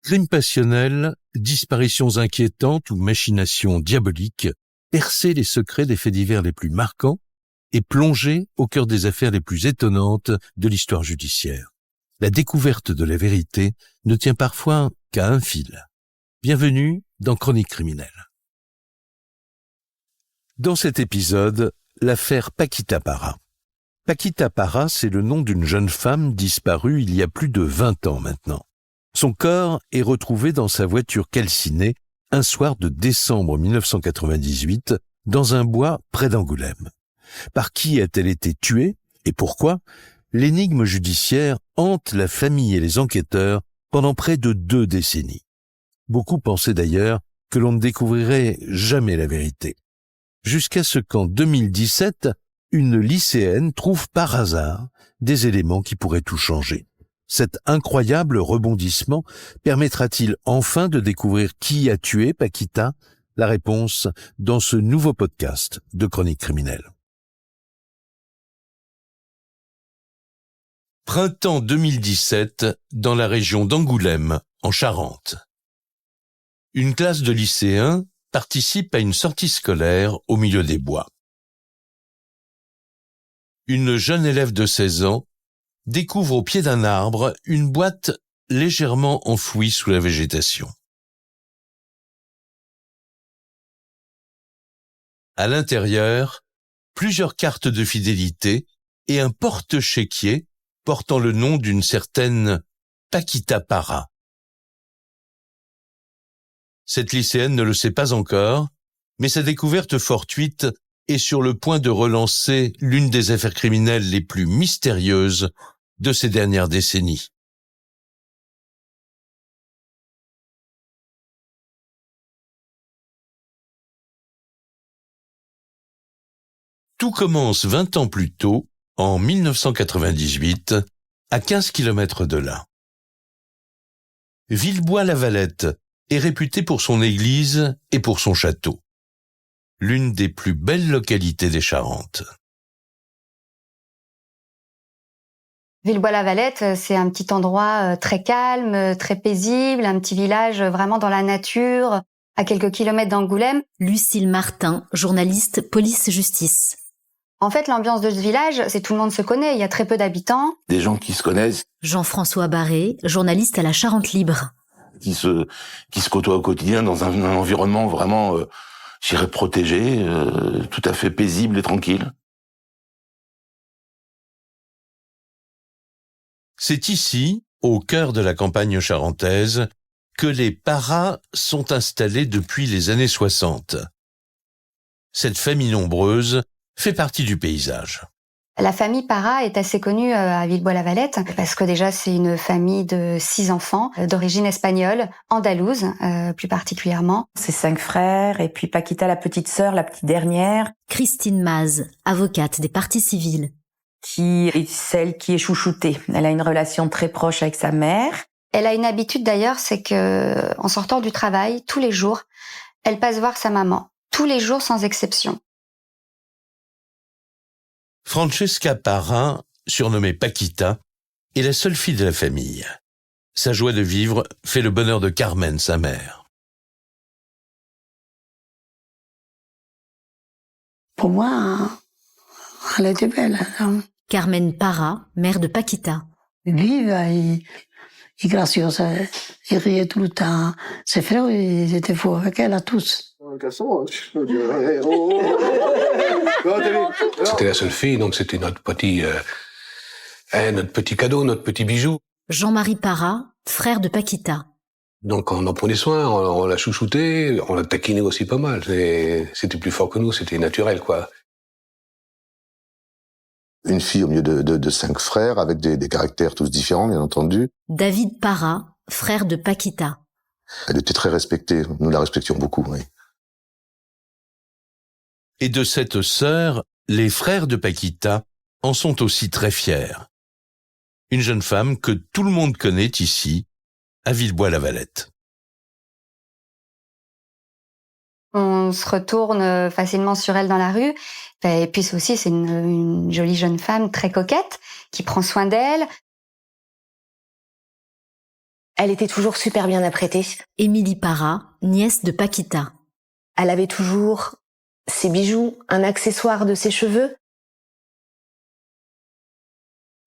Crime passionnel, disparitions inquiétantes ou machinations diaboliques, percer les secrets des faits divers les plus marquants et plonger au cœur des affaires les plus étonnantes de l'histoire judiciaire. La découverte de la vérité ne tient parfois qu'à un fil. Bienvenue dans Chronique criminelle. Dans cet épisode, l'affaire Paquita Parra. Paquita Parra, c'est le nom d'une jeune femme disparue il y a plus de 20 ans maintenant. Son corps est retrouvé dans sa voiture calcinée un soir de décembre 1998 dans un bois près d'Angoulême. Par qui a-t-elle été tuée et pourquoi ? L'énigme judiciaire hante la famille et les enquêteurs pendant près de 2 décennies. Beaucoup pensaient d'ailleurs que l'on ne découvrirait jamais la vérité. Jusqu'à ce qu'en 2017, une lycéenne trouve par hasard des éléments qui pourraient tout changer. Cet incroyable rebondissement permettra-t-il enfin de découvrir qui a tué Paquita? La réponse dans ce nouveau podcast de Chronique criminelle. Printemps 2017 dans la région d'Angoulême, en Charente. Une classe de lycéens participe à une sortie scolaire au milieu des bois. Une jeune élève de 16 ans découvre au pied d'un arbre une boîte légèrement enfouie sous la végétation. À l'intérieur, plusieurs cartes de fidélité et un porte-chéquier portant le nom d'une certaine Paquita Parra. Cette lycéenne ne le sait pas encore, mais sa découverte fortuite est sur le point de relancer l'une des affaires criminelles les plus mystérieuses de ces dernières décennies. Tout commence 20 ans plus tôt, en 1998, à 15 km de là. Villebois-la-Valette est réputée pour son église et pour son château. L'une des plus belles localités des Charentes. Villebois-la-Valette, c'est un petit endroit très calme, très paisible, un petit village vraiment dans la nature, à quelques kilomètres d'Angoulême. Lucille Martin, journaliste police-justice. En fait, l'ambiance de ce village, c'est tout le monde se connaît, il y a très peu d'habitants. Des gens qui se connaissent, Jean-François Barré, journaliste à la Charente Libre. qui se côtoient au quotidien dans un environnement vraiment, je dirais, protégé, tout à fait paisible et tranquille. C'est ici, au cœur de la campagne charentaise, que les Parra sont installés depuis les années 60. Cette famille nombreuse fait partie du paysage. La famille Parra est assez connue à Villebois-la-Valette parce que déjà c'est une famille de 6 enfants d'origine espagnole, andalouse plus particulièrement. C'est 5 frères et puis Paquita, la petite sœur, la petite dernière. Christine Maz, avocate des parties civiles. Qui est celle qui est chouchoutée. Elle a une relation très proche avec sa mère. Elle a une habitude d'ailleurs, c'est que en sortant du travail, tous les jours, elle passe voir sa maman. Tous les jours sans exception. Francesca Parra, surnommée Paquita, est la seule fille de la famille. Sa joie de vivre fait le bonheur de Carmen, sa mère. Pour moi, elle était belle. Carmen Parra, mère de Paquita. Vive et gracieuse, il riait tout le temps. Ses frères, ils étaient fous avec elle, à tous. C'était la seule fille, donc c'était notre petit cadeau, notre petit bijou. Jean-Marie Parra, frère de Paquita. Donc on en prenait soin, on l'a chouchouté, on l'a taquiné aussi pas mal. C'était plus fort que nous, c'était naturel, quoi. Une fille au milieu de 5 frères, avec des caractères tous différents, bien entendu. David Parra, frère de Paquita. Elle était très respectée, nous la respections beaucoup, oui. Et de cette sœur, les frères de Paquita en sont aussi très fiers. Une jeune femme que tout le monde connaît ici, à Villebois-la-Valette. On se retourne facilement sur elle dans la rue. Et puis aussi, c'est une jolie jeune femme très coquette qui prend soin d'elle. Elle était toujours super bien apprêtée. Émilie Parra, nièce de Paquita. Elle avait toujours ses bijoux, un accessoire de ses cheveux.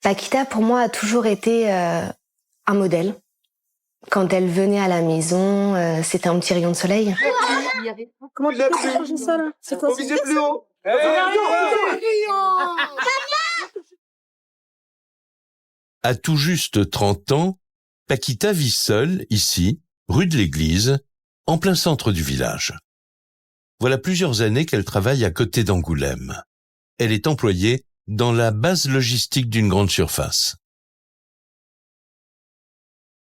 Paquita, pour moi, a toujours été un modèle. Quand elle venait à la maison, c'était un petit rayon de soleil. Comment tu peux changer ça, là? C'est quoi, c'est plus haut? À tout juste 30 ans, Paquita vit seule, ici, rue de l'Église, en plein centre du village. Voilà plusieurs années qu'elle travaille à côté d'Angoulême. Elle est employée dans la base logistique d'une grande surface.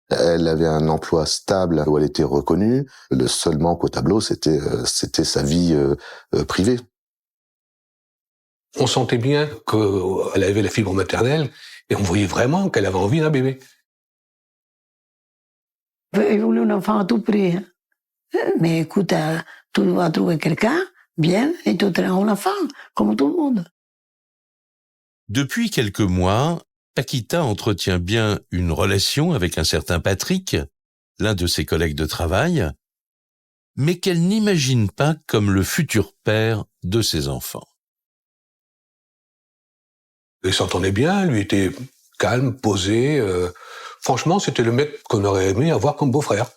Elle avait un emploi stable où elle était reconnue. Le seul manque au tableau, c'était sa vie privée. On sentait bien qu'elle avait la fibre maternelle et on voyait vraiment qu'elle avait envie d'un bébé. Il voulait un enfant à tout prix. Mais écoute, tu vas trouver quelqu'un, bien, et tu auras un enfant, comme tout le monde. Depuis quelques mois, Paquita entretient bien une relation avec un certain Patrick, l'un de ses collègues de travail, mais qu'elle n'imagine pas comme le futur père de ses enfants. Il s'entendait bien, lui était calme, posé. Franchement, c'était le mec qu'on aurait aimé avoir comme beau-frère.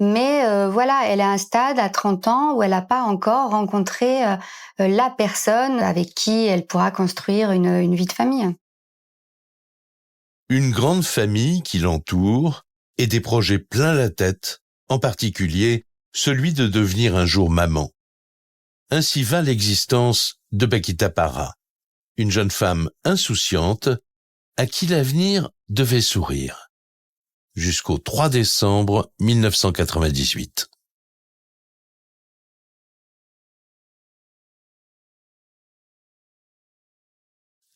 Mais voilà, elle a un stade à 30 ans où elle n'a pas encore rencontré la personne avec qui elle pourra construire une vie de famille. Une grande famille qui l'entoure et des projets plein la tête, en particulier celui de devenir un jour maman. Ainsi va l'existence de Paquita Parra, une jeune femme insouciante à qui l'avenir devait sourire. Jusqu'au 3 décembre 1998.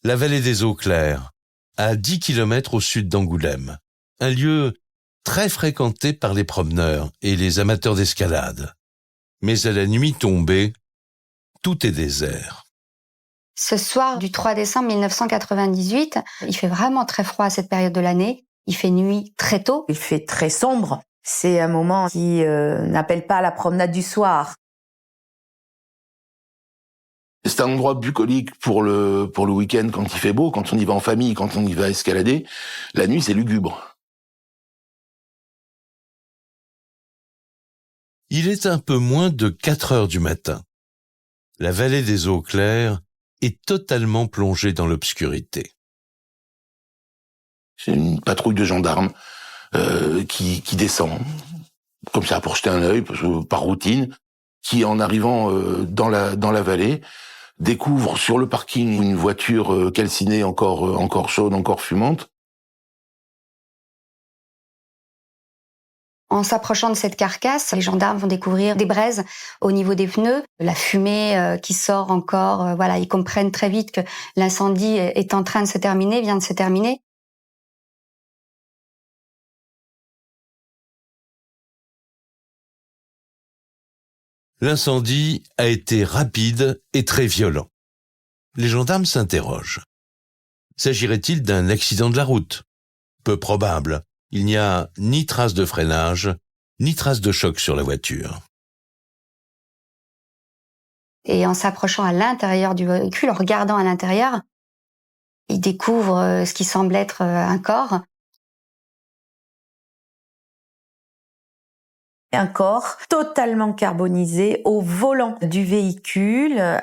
La vallée des Eaux Claires, à 10 km au sud d'Angoulême, un lieu très fréquenté par les promeneurs et les amateurs d'escalade. Mais à la nuit tombée, tout est désert. Ce soir du 3 décembre 1998, il fait vraiment très froid à cette période de l'année. Il fait nuit très tôt. Il fait très sombre. C'est un moment qui n'appelle pas à la promenade du soir. C'est un endroit bucolique pour le week-end quand il fait beau, quand on y va en famille, quand on y va escalader. La nuit, c'est lugubre. Il est un peu moins de 4 heures du matin. La vallée des Eaux Claires est totalement plongée dans l'obscurité. C'est une patrouille de gendarmes qui descend, comme ça pour jeter un œil, par routine, qui en arrivant dans la vallée, découvre sur le parking une voiture calcinée, encore chaude, encore fumante. En s'approchant de cette carcasse, les gendarmes vont découvrir des braises au niveau des pneus, la fumée qui sort encore. Voilà, ils comprennent très vite que l'incendie est en train de se terminer, vient de se terminer. L'incendie a été rapide et très violent. Les gendarmes s'interrogent. S'agirait-il d'un accident de la route ? Peu probable. Il n'y a ni trace de freinage, ni trace de choc sur la voiture. Et en s'approchant à l'intérieur du véhicule, en regardant à l'intérieur, ils découvrent ce qui semble être un corps. Un corps totalement carbonisé au volant du véhicule.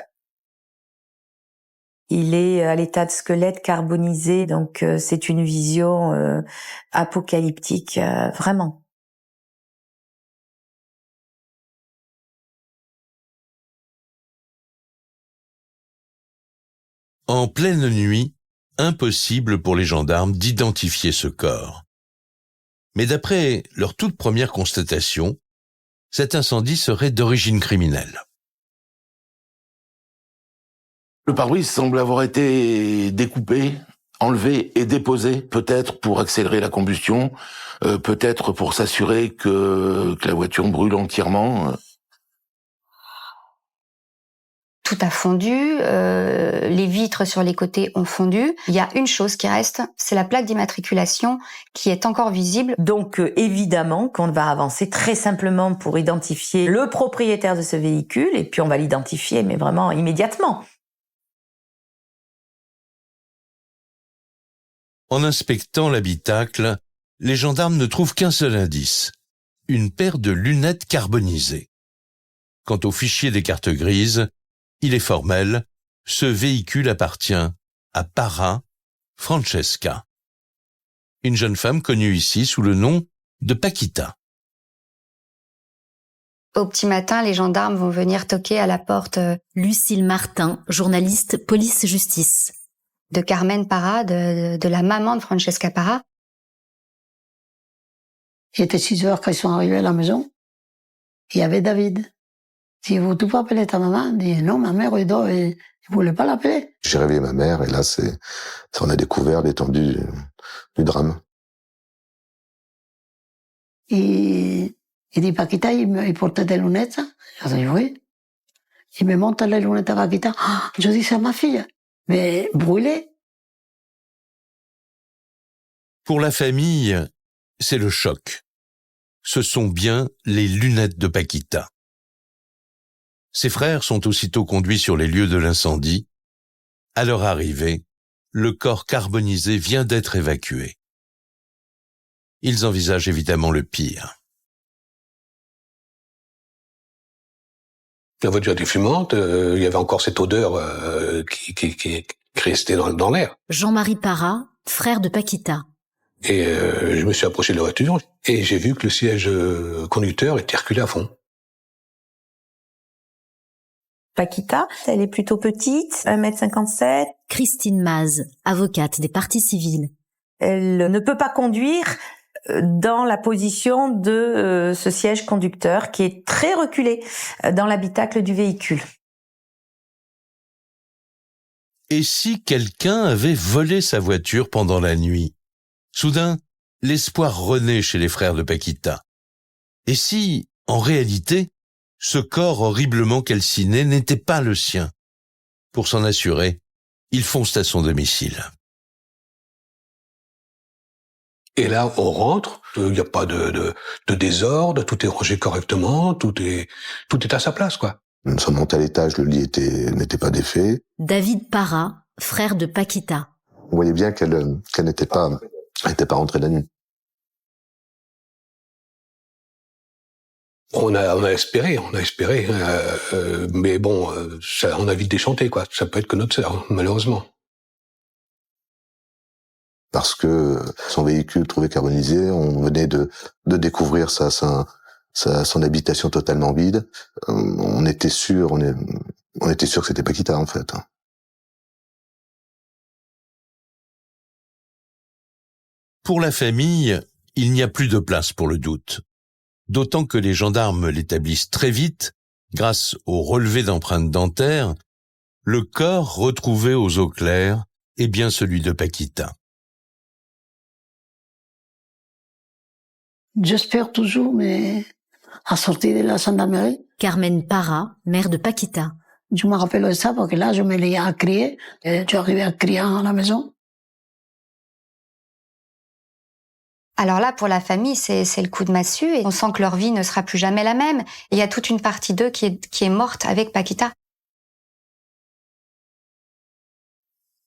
Il est à l'état de squelette carbonisé, donc c'est une vision apocalyptique, vraiment. En pleine nuit, impossible pour les gendarmes d'identifier ce corps. Mais d'après leur toute première constatation, cet incendie serait d'origine criminelle. Le pare-brise semble avoir été découpé, enlevé et déposé, peut-être pour accélérer la combustion, peut-être pour s'assurer que la voiture brûle entièrement. Tout a fondu, les vitres sur les côtés ont fondu. Il y a une chose qui reste, c'est la plaque d'immatriculation qui est encore visible. Donc évidemment qu'on va avancer très simplement pour identifier le propriétaire de ce véhicule, et puis on va l'identifier, mais vraiment immédiatement. En inspectant l'habitacle, les gendarmes ne trouvent qu'un seul indice, une paire de lunettes carbonisées. Quant au fichier des cartes grises, il est formel, ce véhicule appartient à Parra Francesca, une jeune femme connue ici sous le nom de Paquita. Au petit matin, les gendarmes vont venir toquer à la porte Lucille Martin, journaliste police-justice. De Carmen Parra, de la maman de Francesca Parra. Il était 6 heures quand ils sont arrivés à la maison. Il y avait David. Si vous tu peux appeler ta maman, il dit non, ma mère, il ne voulait pas l'appeler. J'ai réveillé ma mère et là, on a découvert l'étendue du drame. Il dit, Paquita, il portait des lunettes. Je dis, oui. Il me montre les lunettes à Paquita. Ah, je dis, c'est ma fille. Mais brûlée. Pour la famille, c'est le choc. Ce sont bien les lunettes de Paquita. Ses frères sont aussitôt conduits sur les lieux de l'incendie. À leur arrivée, le corps carbonisé vient d'être évacué. Ils envisagent évidemment le pire. La voiture était fumante, il y avait encore cette odeur qui restait dans l'air. Jean-Marie Parra, frère de Paquita. Et je me suis approché de la voiture et j'ai vu que le siège conducteur était reculé à fond. Paquita, elle est plutôt petite, 1m57. Christine Maz, avocate des parties civiles. Elle ne peut pas conduire dans la position de ce siège conducteur qui est très reculé dans l'habitacle du véhicule. Et si quelqu'un avait volé sa voiture pendant la nuit? Soudain, l'espoir renaît chez les frères de Paquita. Et si, en réalité, ce corps horriblement calciné n'était pas le sien? Pour s'en assurer, ils foncent à son domicile. Et là, on rentre, il n'y a pas de désordre, tout est rangé correctement, tout est à sa place, quoi. Nous sommes montés à l'étage, le lit n'était pas défait. David Parra, frère de Paquita. On voyait bien qu'elle n'était pas rentrée la nuit. On a espéré, mais bon, on a vite déchanté, quoi. Ça peut être que notre sœur, malheureusement. Parce que son véhicule trouvé carbonisé, on venait de découvrir son habitation totalement vide. On était sûr que c'était Paquita, en fait. Pour la famille, il n'y a plus de place pour le doute. D'autant que les gendarmes l'établissent très vite, grâce au relevé d'empreintes dentaires, le corps retrouvé aux eaux claires est bien celui de Paquita. J'espère toujours, mais à sortir de la gendarmerie. Carmen Parra, mère de Paquita. Je me rappelle de ça parce que là, je me l'ai à crier. Et je arrivais à crier à la maison. Alors là, pour la famille, c'est le coup de massue et on sent que leur vie ne sera plus jamais la même. Il y a toute une partie d'eux qui est morte avec Paquita.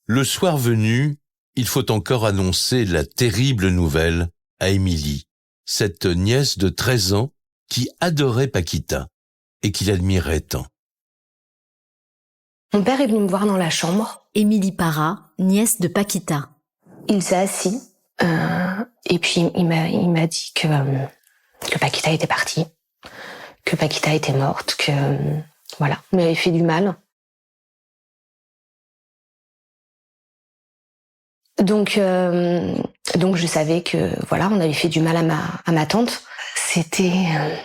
Le soir venu, il faut encore annoncer la terrible nouvelle à Émilie, cette nièce de 13 ans qui adorait Paquita et qui l'admirait tant. Mon père est venu me voir dans la chambre. Émilie Parra, nièce de Paquita. Il s'est assis. Et puis il m'a dit que Paquita était partie, que Paquita était morte, que voilà, il m'avait fait du mal. Donc je savais que voilà, on avait fait du mal à ma tante. C'était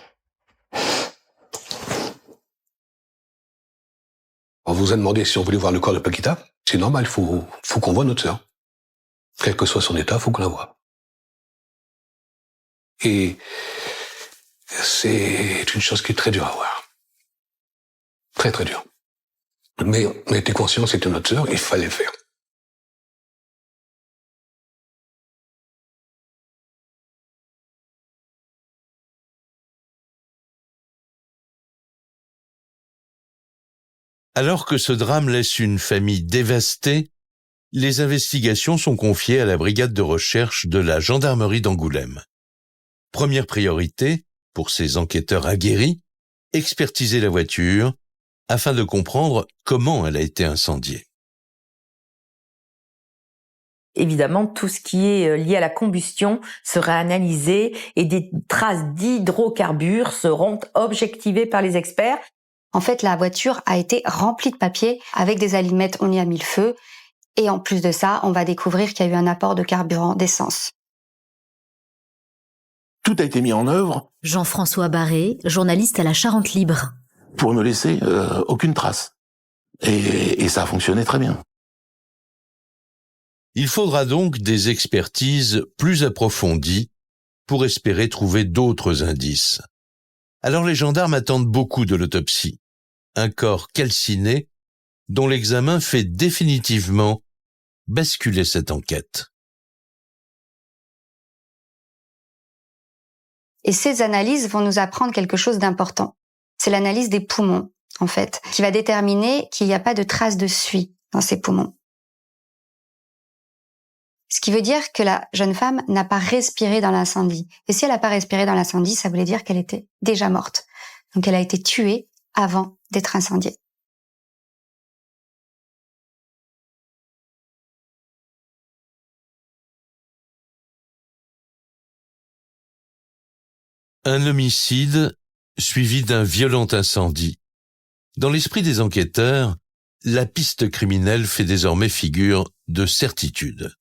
On vous a demandé si on voulait voir le corps de Paquita. C'est normal, faut qu'on voie notre sœur. Quel que soit son état, faut qu'on la voie. Et c'est une chose qui est très dure à voir. Très, très dure. Mais on était conscients que c'était notre sœur, il fallait le faire. Alors que ce drame laisse une famille dévastée, les investigations sont confiées à la brigade de recherche de la gendarmerie d'Angoulême. Première priorité, pour ces enquêteurs aguerris, expertiser la voiture afin de comprendre comment elle a été incendiée. Évidemment, tout ce qui est lié à la combustion sera analysé et des traces d'hydrocarbures seront objectivées par les experts. En fait, la voiture a été remplie de papier avec des allumettes, on y a mis le feu. Et en plus de ça, on va découvrir qu'il y a eu un apport de carburant d'essence. Tout a été mis en œuvre Jean-François Barré, journaliste à la Charente Libre. pour ne laisser aucune trace. Et ça a fonctionné très bien. Il faudra donc des expertises plus approfondies pour espérer trouver d'autres indices. Alors les gendarmes attendent beaucoup de l'autopsie. Un corps calciné dont l'examen fait définitivement basculer cette enquête. Et ces analyses vont nous apprendre quelque chose d'important. C'est l'analyse des poumons, en fait, qui va déterminer qu'il n'y a pas de traces de suie dans ces poumons. Ce qui veut dire que la jeune femme n'a pas respiré dans l'incendie. Et si elle n'a pas respiré dans l'incendie, ça voulait dire qu'elle était déjà morte. Donc elle a été tuée avant d'être incendiée. Un homicide suivi d'un violent incendie. Dans l'esprit des enquêteurs, la piste criminelle fait désormais figure de certitude,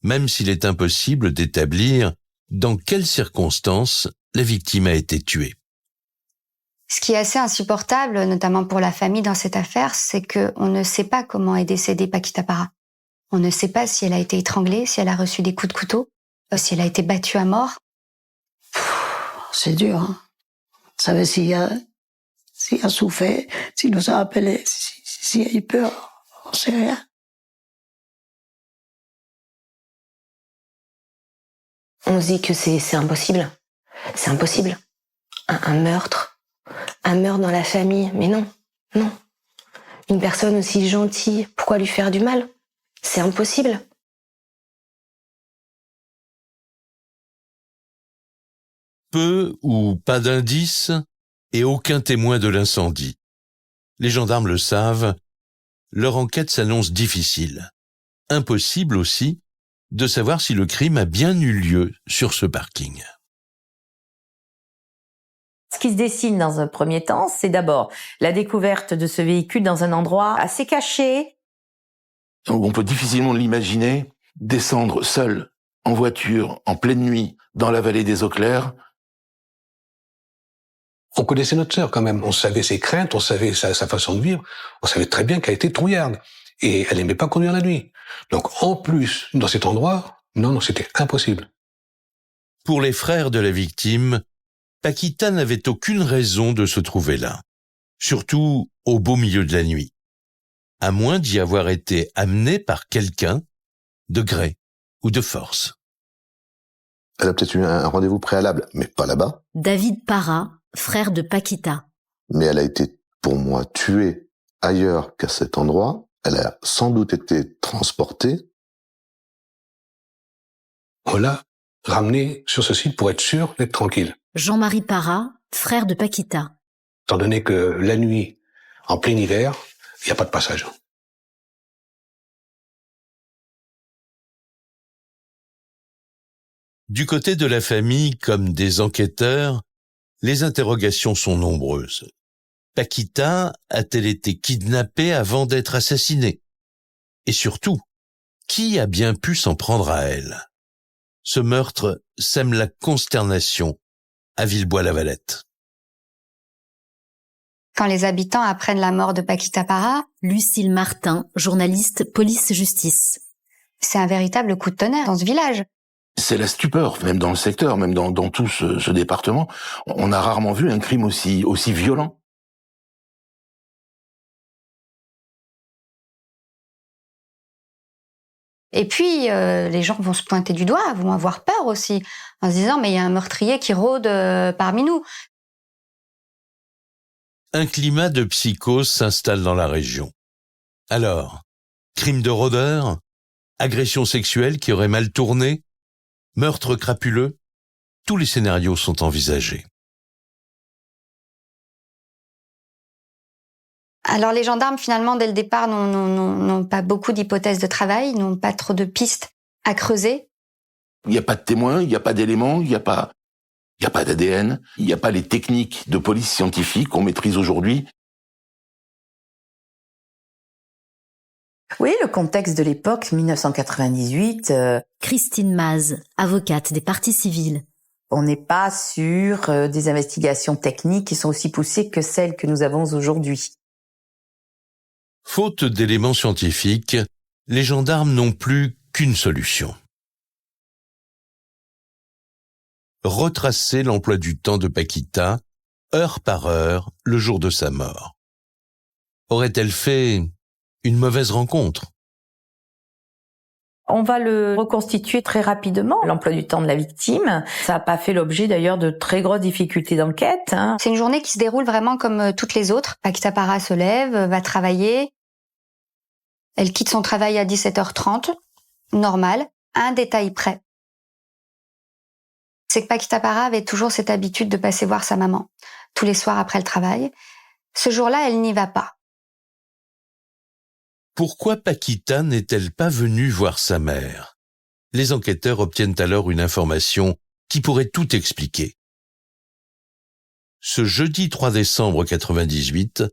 même s'il est impossible d'établir dans quelles circonstances la victime a été tuée. Ce qui est assez insupportable, notamment pour la famille dans cette affaire, c'est qu'on ne sait pas comment est décédée Paquita Parra. On ne sait pas si elle a été étranglée, si elle a reçu des coups de couteau, si elle a été battue à mort. C'est dur, hein. Vous savez, s'il a souffert, s'il nous a appelés, s'il a eu peur, on sait rien. On se dit que c'est impossible. C'est impossible. Un meurtre dans la famille. Mais non. Une personne aussi gentille, pourquoi lui faire du mal? C'est impossible. Peu ou pas d'indices et aucun témoin de l'incendie. Les gendarmes le savent, leur enquête s'annonce difficile. Impossible aussi de savoir si le crime a bien eu lieu sur ce parking. Ce qui se dessine dans un premier temps, c'est d'abord la découverte de ce véhicule dans un endroit assez caché. On peut difficilement l'imaginer descendre seul, en voiture, en pleine nuit, dans la vallée des Eaux Claires. On connaissait notre sœur quand même. On savait ses craintes, on savait sa façon de vivre. On savait très bien qu'elle était trouillarde. Et elle n'aimait pas conduire la nuit. Donc en plus, dans cet endroit, non, c'était impossible. Pour les frères de la victime, Paquita n'avait aucune raison de se trouver là. Surtout au beau milieu de la nuit. À moins d'y avoir été amenée par quelqu'un, de gré ou de force. Elle a peut-être eu un rendez-vous préalable, mais pas là-bas. David Parra, frère de Paquita. Mais elle a été, pour moi, tuée ailleurs qu'à cet endroit. Elle a sans doute été transportée. On l'a ramenée sur ce site pour être sûr d'être tranquille. Jean-Marie Parra, frère de Paquita. Étant donné que la nuit, en plein hiver, il n'y a pas de passage. Du côté de la famille comme des enquêteurs, les interrogations sont nombreuses. Paquita a-t-elle été kidnappée avant d'être assassinée? Et surtout, qui a bien pu s'en prendre à elle? Ce meurtre sème la consternation à Villebois-Lavalette. Quand les habitants apprennent la mort de Paquita Parra, Lucille Martin, journaliste police-justice. c'est un véritable coup de tonnerre dans ce village. C'est la stupeur, même dans le secteur, même dans tout ce département. On a rarement vu un crime aussi violent. Et puis, les gens vont se pointer du doigt, vont avoir peur aussi, en se disant, mais il y a un meurtrier qui rôde parmi nous. Un climat de psychose s'installe dans la région. Alors, crime de rôdeur, agression sexuelle qui aurait mal tourné, meurtre crapuleux, tous les scénarios sont envisagés. Alors les gendarmes, finalement, dès le départ, n'ont pas beaucoup d'hypothèses de travail, n'ont pas trop de pistes à creuser. Il n'y a pas de témoins, il n'y a pas d'éléments, il n'y a pas d'ADN, il n'y a pas les techniques de police scientifique qu'on maîtrise aujourd'hui. Oui, le contexte de l'époque, 1998. Christine Maz, avocate des parties civiles. On n'est pas sur des investigations techniques qui sont aussi poussées que celles que nous avons aujourd'hui. Faute d'éléments scientifiques, les gendarmes n'ont plus qu'une solution. Retracer l'emploi du temps de Paquita, heure par heure, le jour de sa mort. Aurait-elle fait une mauvaise rencontre ? On va le reconstituer très rapidement, l'emploi du temps de la victime. Ça n'a pas fait l'objet d'ailleurs de très grosses difficultés d'enquête. C'est une journée qui se déroule vraiment comme toutes les autres. Paquita Parra se lève, va travailler. Elle quitte son travail à 17h30, normal. Un détail près, c'est que Paquita Parra avait toujours cette habitude de passer voir sa maman, tous les soirs après le travail. Ce jour-là, elle n'y va pas. Pourquoi Paquita n'est-elle pas venue voir sa mère ? Les enquêteurs obtiennent alors une information qui pourrait tout expliquer. Ce jeudi 3 décembre 98,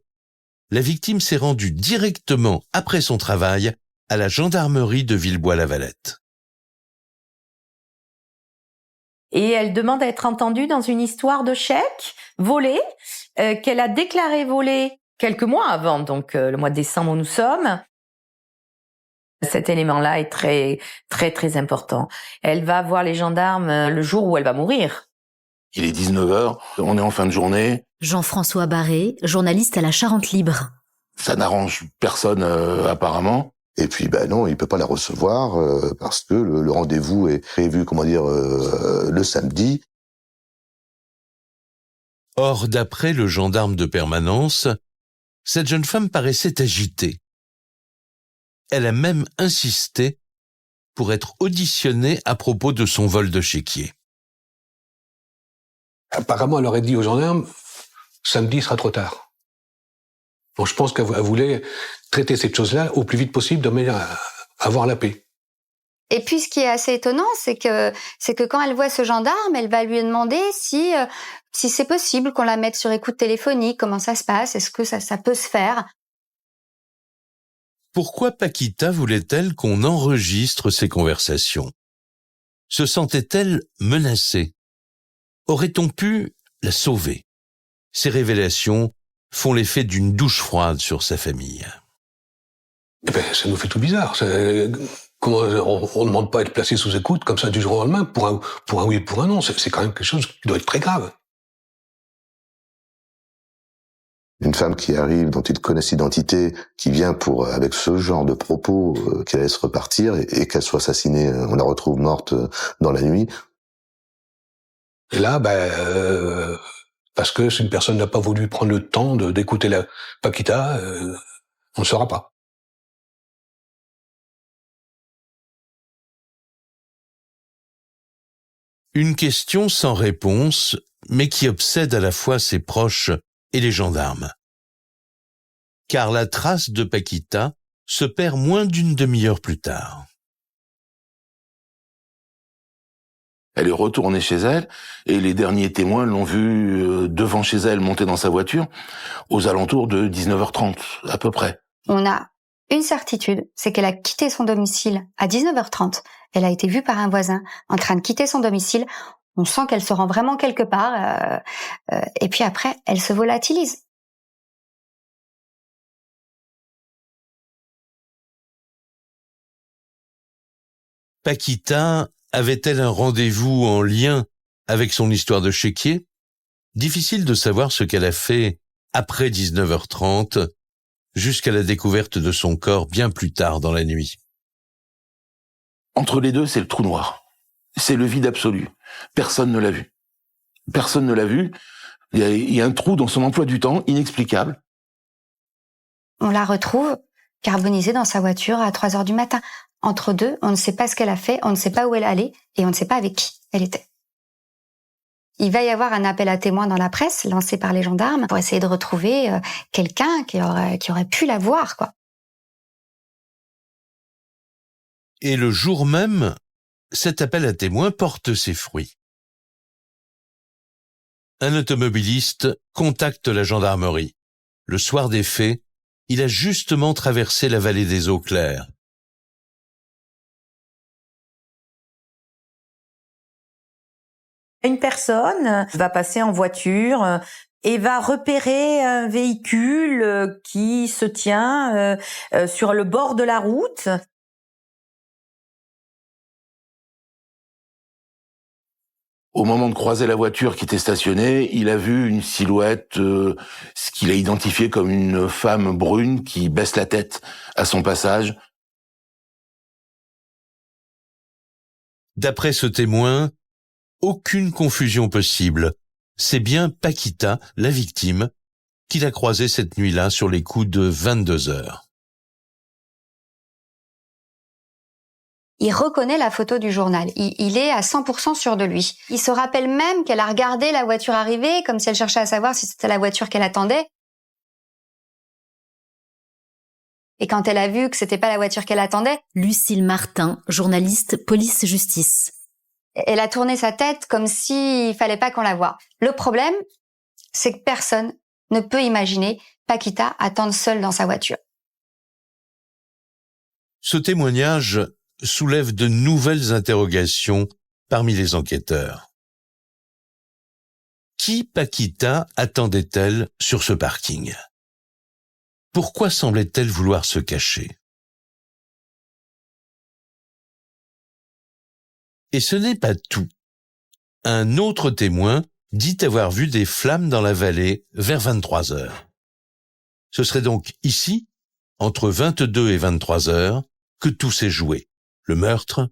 la victime s'est rendue directement après son travail à la gendarmerie de Villebois-Lavalette. Et elle demande à être entendue dans une histoire de chèque volé, qu'elle a déclaré volé quelques mois avant, donc le mois de décembre où nous sommes. Cet élément-là est très, très, très important. Elle va voir les gendarmes le jour où elle va mourir. Il est 19h, on est en fin de journée. Jean-François Barré, journaliste à la Charente Libre. Ça n'arrange personne apparemment. Et puis, non, il peut pas la recevoir parce que le rendez-vous est prévu, le samedi. Or, d'après le gendarme de permanence, cette jeune femme paraissait agitée. Elle a même insisté pour être auditionnée à propos de son vol de chéquier. Apparemment, elle aurait dit aux gendarmes, samedi sera trop tard. Donc je pense qu'elle voulait traiter cette chose-là au plus vite possible de manière à avoir la paix. Et puis, ce qui est assez étonnant, c'est que quand elle voit ce gendarme, elle va lui demander si c'est possible qu'on la mette sur écoute téléphonique, comment ça se passe, est-ce que ça peut se faire? Pourquoi Paquita voulait-elle qu'on enregistre ces conversations ? Se sentait-elle menacée ? Aurait-on pu la sauver ? Ces révélations font l'effet d'une douche froide sur sa famille. Ça nous fait tout bizarre. Comment on ne demande pas à être placé sous écoute comme ça du jour au lendemain pour un oui ou pour un non. C'est quand même quelque chose qui doit être très grave. Une femme qui arrive, dont ils connaissent l'identité, qui vient avec ce genre de propos, qu'elle laisse repartir et qu'elle soit assassinée, on la retrouve morte dans la nuit. Et là, parce que si une personne n'a pas voulu prendre le temps d'écouter la Paquita, on ne saura pas. Une question sans réponse, mais qui obsède à la fois ses proches et les gendarmes. Car la trace de Paquita se perd moins d'une demi-heure plus tard. Elle est retournée chez elle et les derniers témoins l'ont vue devant chez elle monter dans sa voiture aux alentours de 19h30 à peu près. On a une certitude, c'est qu'elle a quitté son domicile à 19h30. Elle a été vue par un voisin en train de quitter son domicile. On sent qu'elle se rend vraiment quelque part. Et puis après, elle se volatilise. Paquita avait-elle un rendez-vous en lien avec son histoire de chéquier ? Difficile de savoir ce qu'elle a fait après 19h30, jusqu'à la découverte de son corps bien plus tard dans la nuit. Entre les deux, c'est le trou noir. C'est le vide absolu. Personne ne l'a vu. Personne ne l'a vu. Il y a un trou dans son emploi du temps, inexplicable. On la retrouve carbonisée dans sa voiture à 3h du matin. Entre deux, on ne sait pas ce qu'elle a fait, on ne sait pas où elle allait et on ne sait pas avec qui elle était. Il va y avoir un appel à témoins dans la presse lancé par les gendarmes pour essayer de retrouver quelqu'un qui aurait pu la voir, quoi. Et le jour même, cet appel à témoins porte ses fruits. Un automobiliste contacte la gendarmerie. Le soir des faits, il a justement traversé la vallée des Eaux Claires. Une personne va passer en voiture et va repérer un véhicule qui se tient sur le bord de la route. Au moment de croiser la voiture qui était stationnée, il a vu une silhouette, ce qu'il a identifié comme une femme brune qui baisse la tête à son passage. D'après ce témoin, aucune confusion possible. C'est bien Paquita, la victime, qu'il a croisée cette nuit-là sur les coups de 22 heures. Il reconnaît la photo du journal. Il est à 100% sûr de lui. Il se rappelle même qu'elle a regardé la voiture arriver, comme si elle cherchait à savoir si c'était la voiture qu'elle attendait. Et quand elle a vu que c'était pas la voiture qu'elle attendait, Lucille Martin, journaliste police-justice. elle a tourné sa tête comme s'il fallait pas qu'on la voie. Le problème, c'est que personne ne peut imaginer Paquita attendre seule dans sa voiture. Ce témoignage soulève de nouvelles interrogations parmi les enquêteurs. Qui Paquita attendait-elle sur ce parking ? Pourquoi semblait-elle vouloir se cacher ? Et ce n'est pas tout. Un autre témoin dit avoir vu des flammes dans la vallée vers 23 heures. Ce serait donc ici, entre 22 et 23 heures, que tout s'est joué. Le meurtre,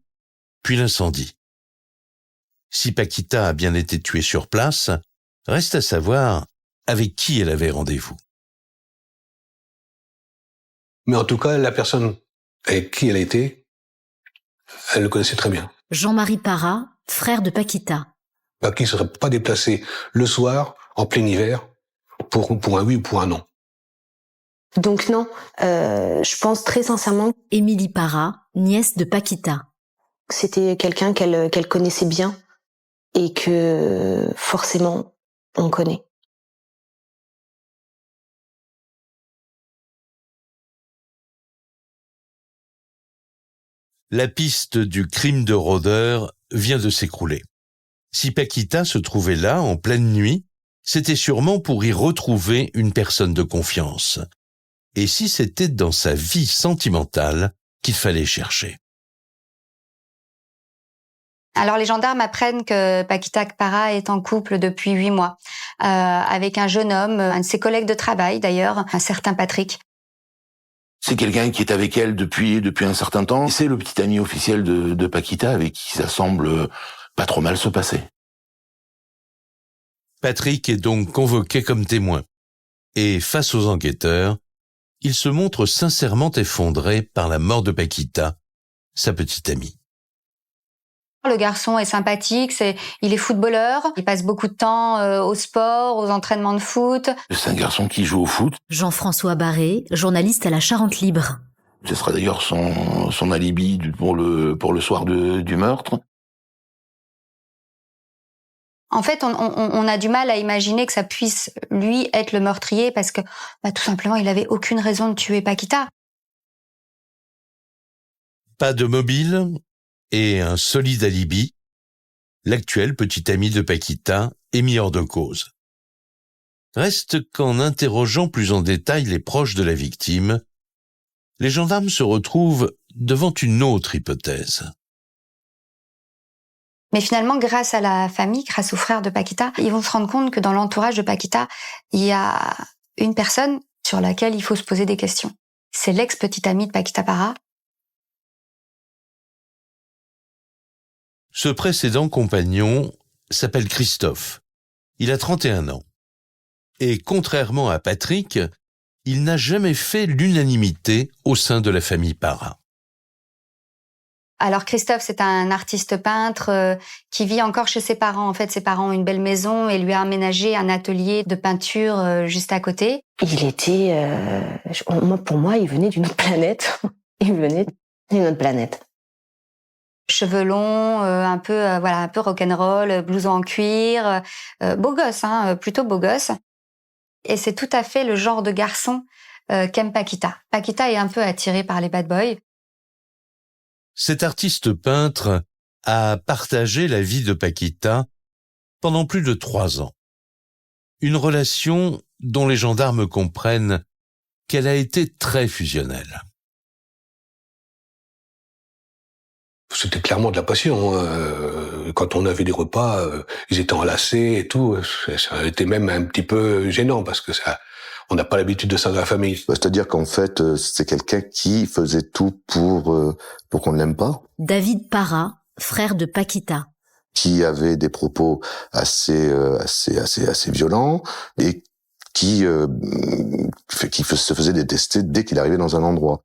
puis l'incendie. Si Paquita a bien été tuée sur place, reste à savoir avec qui elle avait rendez-vous. Mais en tout cas, la personne avec qui elle a été, elle le connaissait très bien. Jean-Marie Parra, frère de Paquita. Qui ne serait pas déplacé le soir, en plein hiver, pour un oui ou pour un non. Donc non, je pense très sincèrement. Émilie Parra, nièce de Paquita. C'était quelqu'un qu'elle connaissait bien et que forcément on connaît. La piste du crime de rôdeur vient de s'écrouler. Si Paquita se trouvait là en pleine nuit, c'était sûrement pour y retrouver une personne de confiance. Et si c'était dans sa vie sentimentale qu'il fallait chercher. Alors les gendarmes apprennent que Paquita Parra est en couple depuis 8 mois, avec un jeune homme, un de ses collègues de travail d'ailleurs, un certain Patrick. C'est quelqu'un qui est avec elle depuis un certain temps. C'est le petit ami officiel de Paquita avec qui ça semble pas trop mal se passer. Patrick est donc convoqué comme témoin. Et face aux enquêteurs, il se montre sincèrement effondré par la mort de Paquita, sa petite amie. Le garçon est sympathique, il est footballeur, il passe beaucoup de temps au sport, aux entraînements de foot. C'est un garçon qui joue au foot. Jean-François Barré, journaliste à la Charente Libre. Ce sera d'ailleurs son alibi pour le soir du meurtre. En fait, on a du mal à imaginer que ça puisse, lui, être le meurtrier parce que, tout simplement, il avait aucune raison de tuer Paquita. Pas de mobile et un solide alibi. L'actuel petit ami de Paquita est mis hors de cause. Reste qu'en interrogeant plus en détail les proches de la victime, les gendarmes se retrouvent devant une autre hypothèse. Mais finalement, grâce à la famille, grâce aux frères de Paquita, ils vont se rendre compte que dans l'entourage de Paquita, il y a une personne sur laquelle il faut se poser des questions. C'est l'ex-petite amie de Paquita Parra. Ce précédent compagnon s'appelle Christophe. Il a 31 ans. Et contrairement à Patrick, il n'a jamais fait l'unanimité au sein de la famille Parra. Alors Christophe, c'est un artiste peintre qui vit encore chez ses parents. En fait, ses parents ont une belle maison et lui a aménagé un atelier de peinture juste à côté. Il était, pour moi, il venait d'une autre planète. Il venait d'une autre planète. Cheveux longs, un peu rock'n'roll, blouson en cuir, beau gosse, plutôt beau gosse. Et c'est tout à fait le genre de garçon qu'aime Paquita. Paquita est un peu attirée par les bad boys. Cet artiste peintre a partagé la vie de Paquita pendant plus de 3 ans. Une relation dont les gendarmes comprennent qu'elle a été très fusionnelle. C'était clairement de la passion. Quand on avait des repas, ils étaient enlacés et tout. Ça a été même un petit peu gênant parce que on n'a pas l'habitude de ça dans la famille. C'est-à-dire qu'en fait, c'est quelqu'un qui faisait tout pour qu'on ne l'aime pas. David Parra, frère de Paquita. Qui avait des propos assez violents et qui se faisait détester dès qu'il arrivait dans un endroit.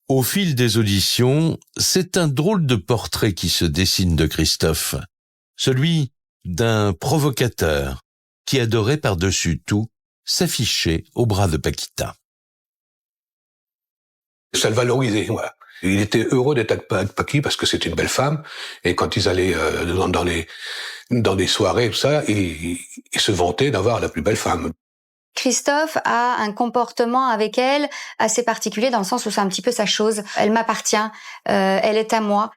Au fil des auditions, c'est un drôle de portrait qui se dessine de Christophe, celui d'un provocateur qui adorait par-dessus tout s'afficher au bras de Paquita. Ça le valorisait, voilà. Il était heureux d'être avec Paqui parce que c'était une belle femme, et quand ils allaient dans des soirées, tout ça, ils se vantaient d'avoir la plus belle femme. Christophe a un comportement avec elle assez particulier dans le sens où c'est un petit peu sa chose. Elle m'appartient, elle est à moi.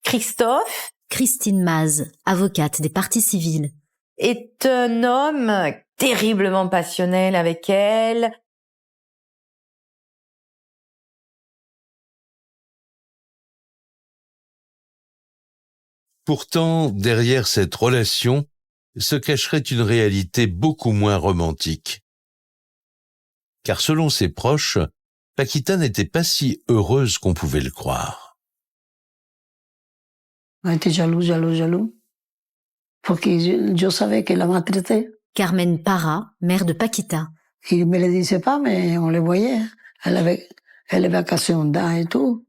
Christophe, Christine Maz, avocate des parties civiles, est un homme terriblement passionnel avec elle. Pourtant, derrière cette relation, se cacherait une réalité beaucoup moins romantique. Car selon ses proches, Paquita n'était pas si heureuse qu'on pouvait le croire. On était jaloux. Parce que je savais qu'elle la maltraitait. Carmen Parra, mère de Paquita. Il me le disait pas, mais on le voyait. Elle avait cassé un dent et tout.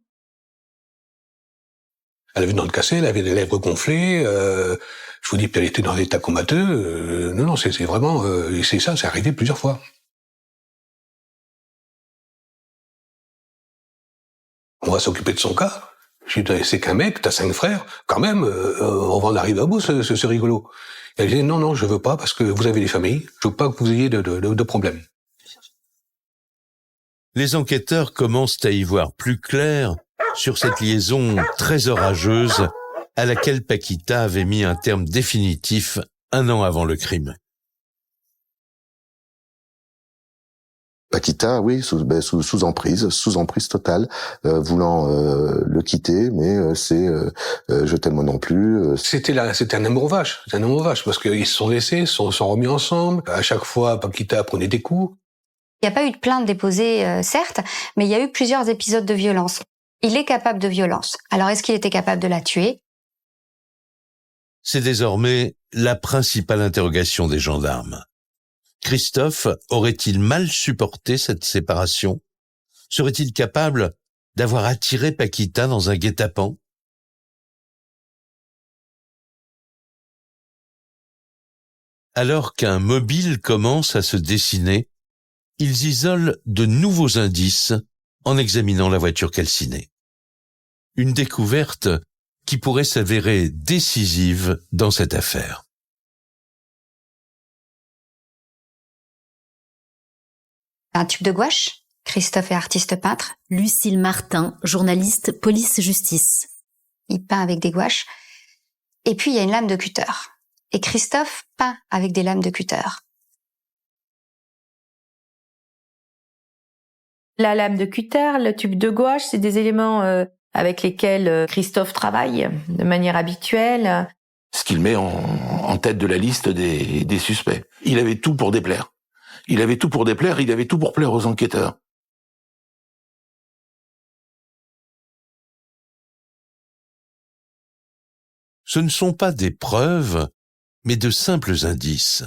Elle avait une dent cassée, elle avait des lèvres gonflées, je vous dis, puis elle était dans l'état comateux. Non, c'est vraiment... c'est arrivé plusieurs fois. On va s'occuper de son cas. Je lui dis, c'est qu'un mec, t'as 5 frères, quand même, on va en arriver à bout, c'est rigolo. Et elle disait, non, je veux pas, parce que vous avez des familles, je veux pas que vous ayez de problèmes. Les enquêteurs commencent à y voir plus clair sur cette liaison très orageuse à laquelle Paquita avait mis un terme définitif 1 an avant le crime. Paquita, oui, sous emprise totale, voulant le quitter, mais je t'aime moi non plus. C'était un amour vache, parce qu'ils se sont laissés, se sont remis ensemble. À chaque fois, Paquita prenait des coups. Il n'y a pas eu de plainte déposée, certes, mais il y a eu plusieurs épisodes de violence. Il est capable de violence. Alors, est-ce qu'il était capable de la tuer? C'est désormais la principale interrogation des gendarmes. Christophe aurait-il mal supporté cette séparation? Serait-il capable d'avoir attiré Paquita dans un guet-apens? Alors qu'un mobile commence à se dessiner, ils isolent de nouveaux indices en examinant la voiture calcinée. Une découverte qui pourrait s'avérer décisive dans cette affaire. Un tube de gouache. Christophe est artiste peintre. Lucille Martin, journaliste police-justice. Il peint avec des gouaches. Et puis, il y a une lame de cutter. Et Christophe peint avec des lames de cutter. La lame de cutter, le tube de gouache, c'est des éléments avec lesquels Christophe travaille de manière habituelle. Ce qu'il met en tête de la liste des suspects. Il avait tout pour déplaire. Il avait tout pour plaire aux enquêteurs. Ce ne sont pas des preuves, mais de simples indices.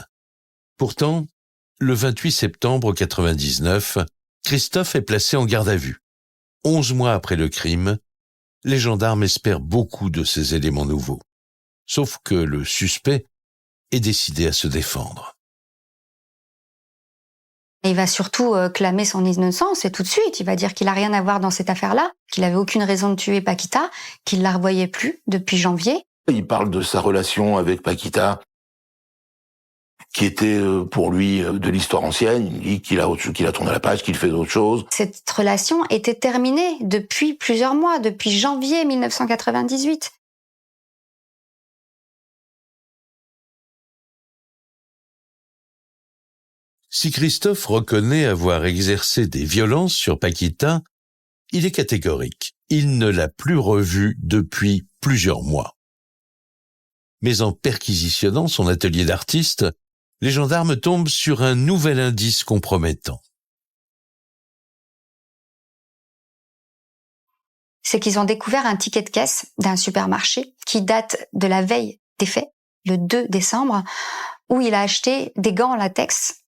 Pourtant, le 28 septembre 1999, Christophe est placé en garde à vue. 11 mois après le crime, les gendarmes espèrent beaucoup de ces éléments nouveaux. Sauf que le suspect est décidé à se défendre. Il va surtout clamer son innocence et tout de suite, il va dire qu'il a rien à voir dans cette affaire-là, qu'il avait aucune raison de tuer Paquita, qu'il la revoyait plus depuis janvier. Il parle de sa relation avec Paquita. qui était pour lui de l'histoire ancienne. Il dit qu'il a tourné la page, qu'il fait d'autres choses. Cette relation était terminée depuis plusieurs mois, depuis janvier 1998. Si Christophe reconnaît avoir exercé des violences sur Paquita, il est catégorique. Il ne l'a plus revue depuis plusieurs mois. Mais en perquisitionnant son atelier d'artiste, les gendarmes tombent sur un nouvel indice compromettant. C'est qu'ils ont découvert un ticket de caisse d'un supermarché qui date de la veille des faits, le 2 décembre, où il a acheté des gants en latex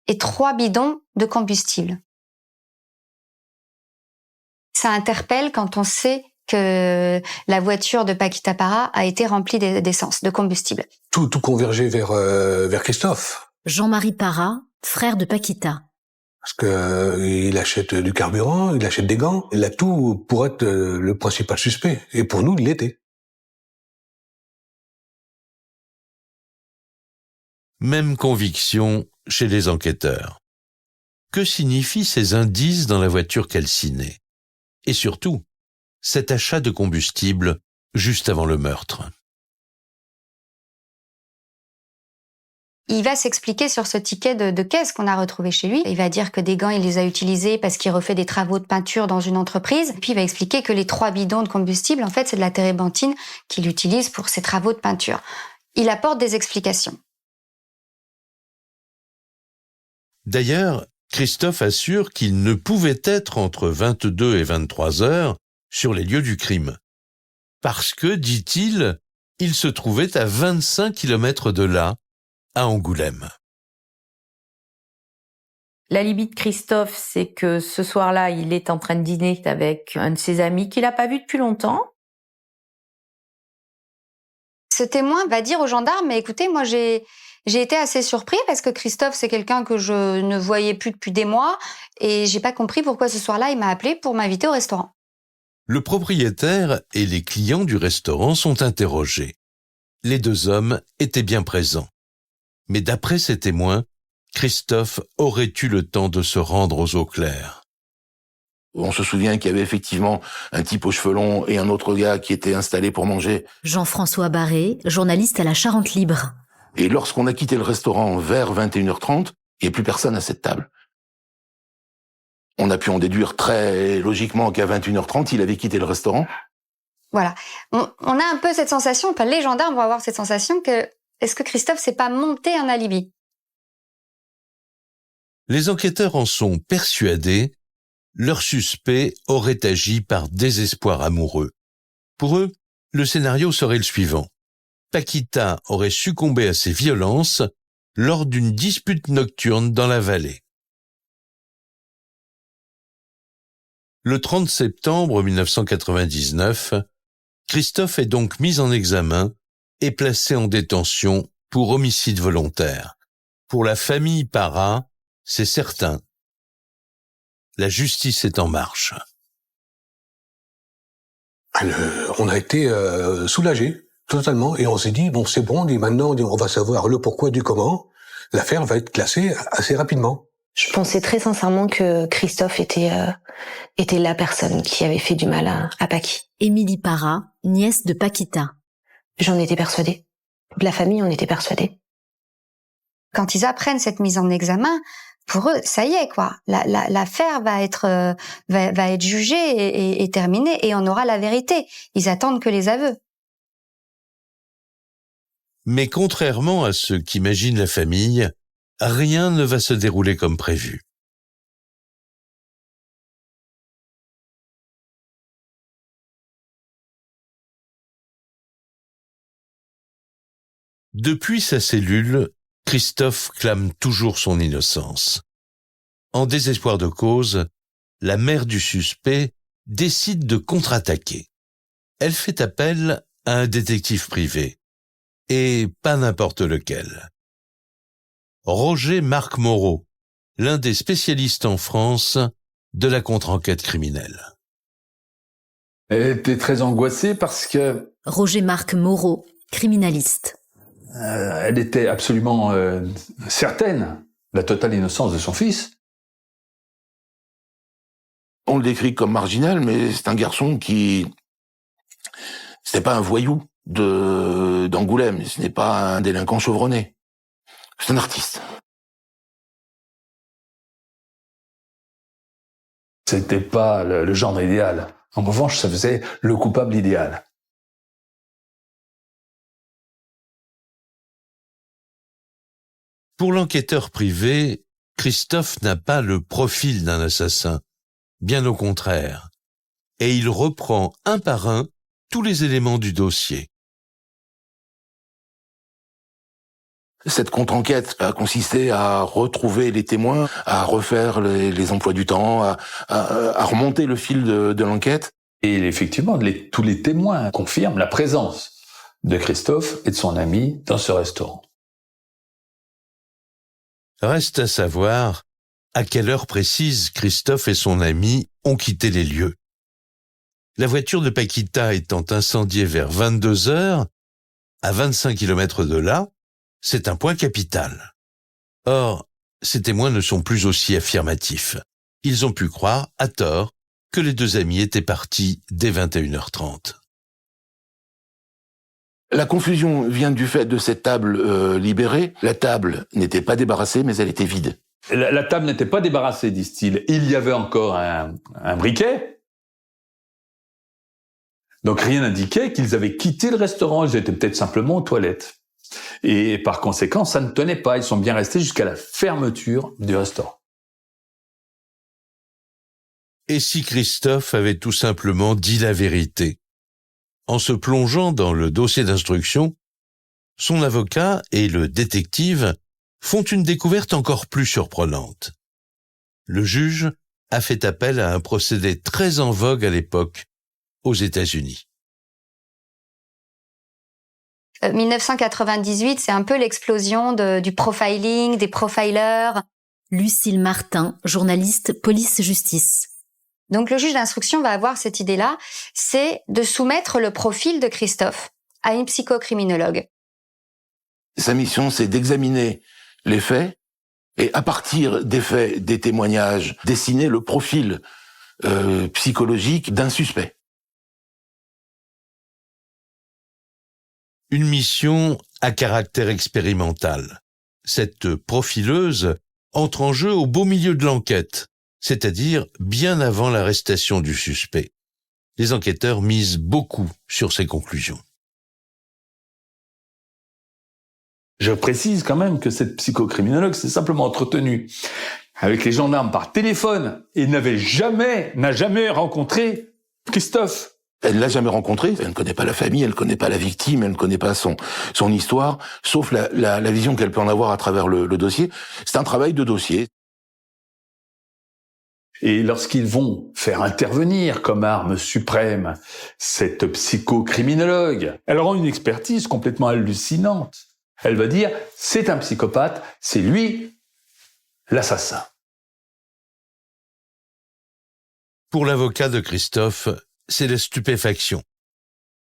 et 3 bidons de combustible. Ça interpelle quand on sait que la voiture de Paquita Parra a été remplie d'essence, de combustible. Tout convergeait vers Christophe. Jean-Marie Parra, frère de Paquita. Parce que il achète du carburant, il achète des gants. Il a tout pour être le principal suspect. Et pour nous, il l'était. Même conviction chez les enquêteurs. Que signifient ces indices dans la voiture calcinée? Et surtout, cet achat de combustible juste avant le meurtre. Il va s'expliquer sur ce ticket de caisse qu'on a retrouvé chez lui. Il va dire que des gants, il les a utilisés parce qu'il refait des travaux de peinture dans une entreprise. Puis il va expliquer que les 3 bidons de combustible, en fait, c'est de la térébenthine qu'il utilise pour ses travaux de peinture. Il apporte des explications. D'ailleurs, Christophe assure qu'il ne pouvait être entre 22 et 23 heures sur les lieux du crime. Parce que, dit-il, il se trouvait à 25 kilomètres de là, à Angoulême. L'alibi de Christophe, c'est que ce soir-là, il est en train de dîner avec un de ses amis qu'il n'a pas vu depuis longtemps. Ce témoin va dire aux gendarmes, mais écoutez, moi j'ai été assez surpris parce que Christophe, c'est quelqu'un que je ne voyais plus depuis des mois et j'ai pas compris pourquoi ce soir-là, il m'a appelé pour m'inviter au restaurant. Le propriétaire et les clients du restaurant sont interrogés. Les 2 hommes étaient bien présents. Mais d'après ces témoins, Christophe aurait eu le temps de se rendre aux eaux claires. On se souvient qu'il y avait effectivement un type aux cheveux longs et un autre gars qui était installé pour manger. Jean-François Barré, journaliste à la Charente Libre. Et lorsqu'on a quitté le restaurant vers 21h30, il n'y a plus personne à cette table. On a pu en déduire très logiquement qu'à 21h30, il avait quitté le restaurant. Voilà. On a un peu cette sensation, enfin, les gendarmes vont avoir cette sensation que est-ce que Christophe s'est pas monté un alibi? Les enquêteurs en sont persuadés, leur suspect aurait agi par désespoir amoureux. Pour eux, le scénario serait le suivant. Paquita aurait succombé à ses violences lors d'une dispute nocturne dans la vallée. Le 30 septembre 1999, Christophe est donc mis en examen et placé en détention pour homicide volontaire. Pour la famille Parra, c'est certain. La justice est en marche. On a été soulagés, totalement, et on s'est dit, bon, c'est bon, maintenant, on va savoir le pourquoi du comment. L'affaire va être classée assez rapidement. Je pensais très sincèrement que Christophe était la personne qui avait fait du mal à Paqui. Émilie Parra, nièce de Paquita. J'en étais persuadée. Toute la famille en était persuadée. Quand ils apprennent cette mise en examen, pour eux, ça y est, quoi. L'affaire va être jugée et terminée, et on aura la vérité. Ils attendent que les aveux. Mais contrairement à ce qu'imagine la famille, rien ne va se dérouler comme prévu. Depuis sa cellule, Christophe clame toujours son innocence. En désespoir de cause, la mère du suspect décide de contre-attaquer. Elle fait appel à un détective privé, et pas n'importe lequel. Roger Marc Moreau, l'un des spécialistes en France de la contre-enquête criminelle. Elle était très angoissée parce que... Roger Marc Moreau, criminaliste. elle était absolument certaine de la totale innocence de son fils. On le décrit comme marginal, mais c'est un garçon qui... C'était pas un voyou d'Angoulême, ce n'est pas un délinquant chevronné. C'est un artiste. C'était pas le genre idéal. En revanche, ça faisait le coupable idéal. Pour l'enquêteur privé, Christophe n'a pas le profil d'un assassin, bien au contraire, et il reprend un par un tous les éléments du dossier. Cette contre-enquête a consisté à retrouver les témoins, à refaire les emplois du temps, à remonter le fil de l'enquête. Et effectivement, tous les témoins confirment la présence de Christophe et de son ami dans ce restaurant. Reste à savoir à quelle heure précise Christophe et son ami ont quitté les lieux. La voiture de Paquita étant incendiée vers 22 heures, à 25 km de là, c'est un point capital. Or, ces témoins ne sont plus aussi affirmatifs. Ils ont pu croire, à tort, que les deux amis étaient partis dès 21h30. La confusion vient du fait de cette table libérée. La table n'était pas débarrassée, mais elle était vide. La table n'était pas débarrassée, disent-ils. Il y avait encore un briquet. Donc rien n'indiquait qu'ils avaient quitté le restaurant. Ils étaient peut-être simplement aux toilettes. Et par conséquent, ça ne tenait pas. Ils sont bien restés jusqu'à la fermeture du restaurant. Et si Christophe avait tout simplement dit la vérité? En se plongeant dans le dossier d'instruction, son avocat et le détective font une découverte encore plus surprenante. Le juge a fait appel à un procédé très en vogue à l'époque, aux États-Unis. 1998, c'est un peu l'explosion du profiling, des profilers. Lucille Martin, journaliste police-justice. Donc le juge d'instruction va avoir cette idée-là, c'est de soumettre le profil de Christophe à une psychocriminologue. Sa mission, c'est d'examiner les faits et à partir des faits, des témoignages, dessiner le profil psychologique d'un suspect. Une mission à caractère expérimental. Cette profileuse entre en jeu au beau milieu de l'enquête, c'est-à-dire bien avant l'arrestation du suspect. Les enquêteurs misent beaucoup sur ses conclusions. Je précise quand même que cette psychocriminologue s'est simplement entretenue avec les gendarmes par téléphone et n'a jamais rencontré Christophe. Elle l'a jamais rencontré, elle ne connaît pas la famille, elle ne connaît pas la victime, elle ne connaît pas son histoire, sauf la vision qu'elle peut en avoir à travers le dossier. C'est un travail de dossier. Et lorsqu'ils vont faire intervenir comme arme suprême cette psychocriminologue, elle rend une expertise complètement hallucinante. Elle va dire, c'est un psychopathe, c'est lui l'assassin. Pour l'avocat de Christophe, c'est la stupéfaction.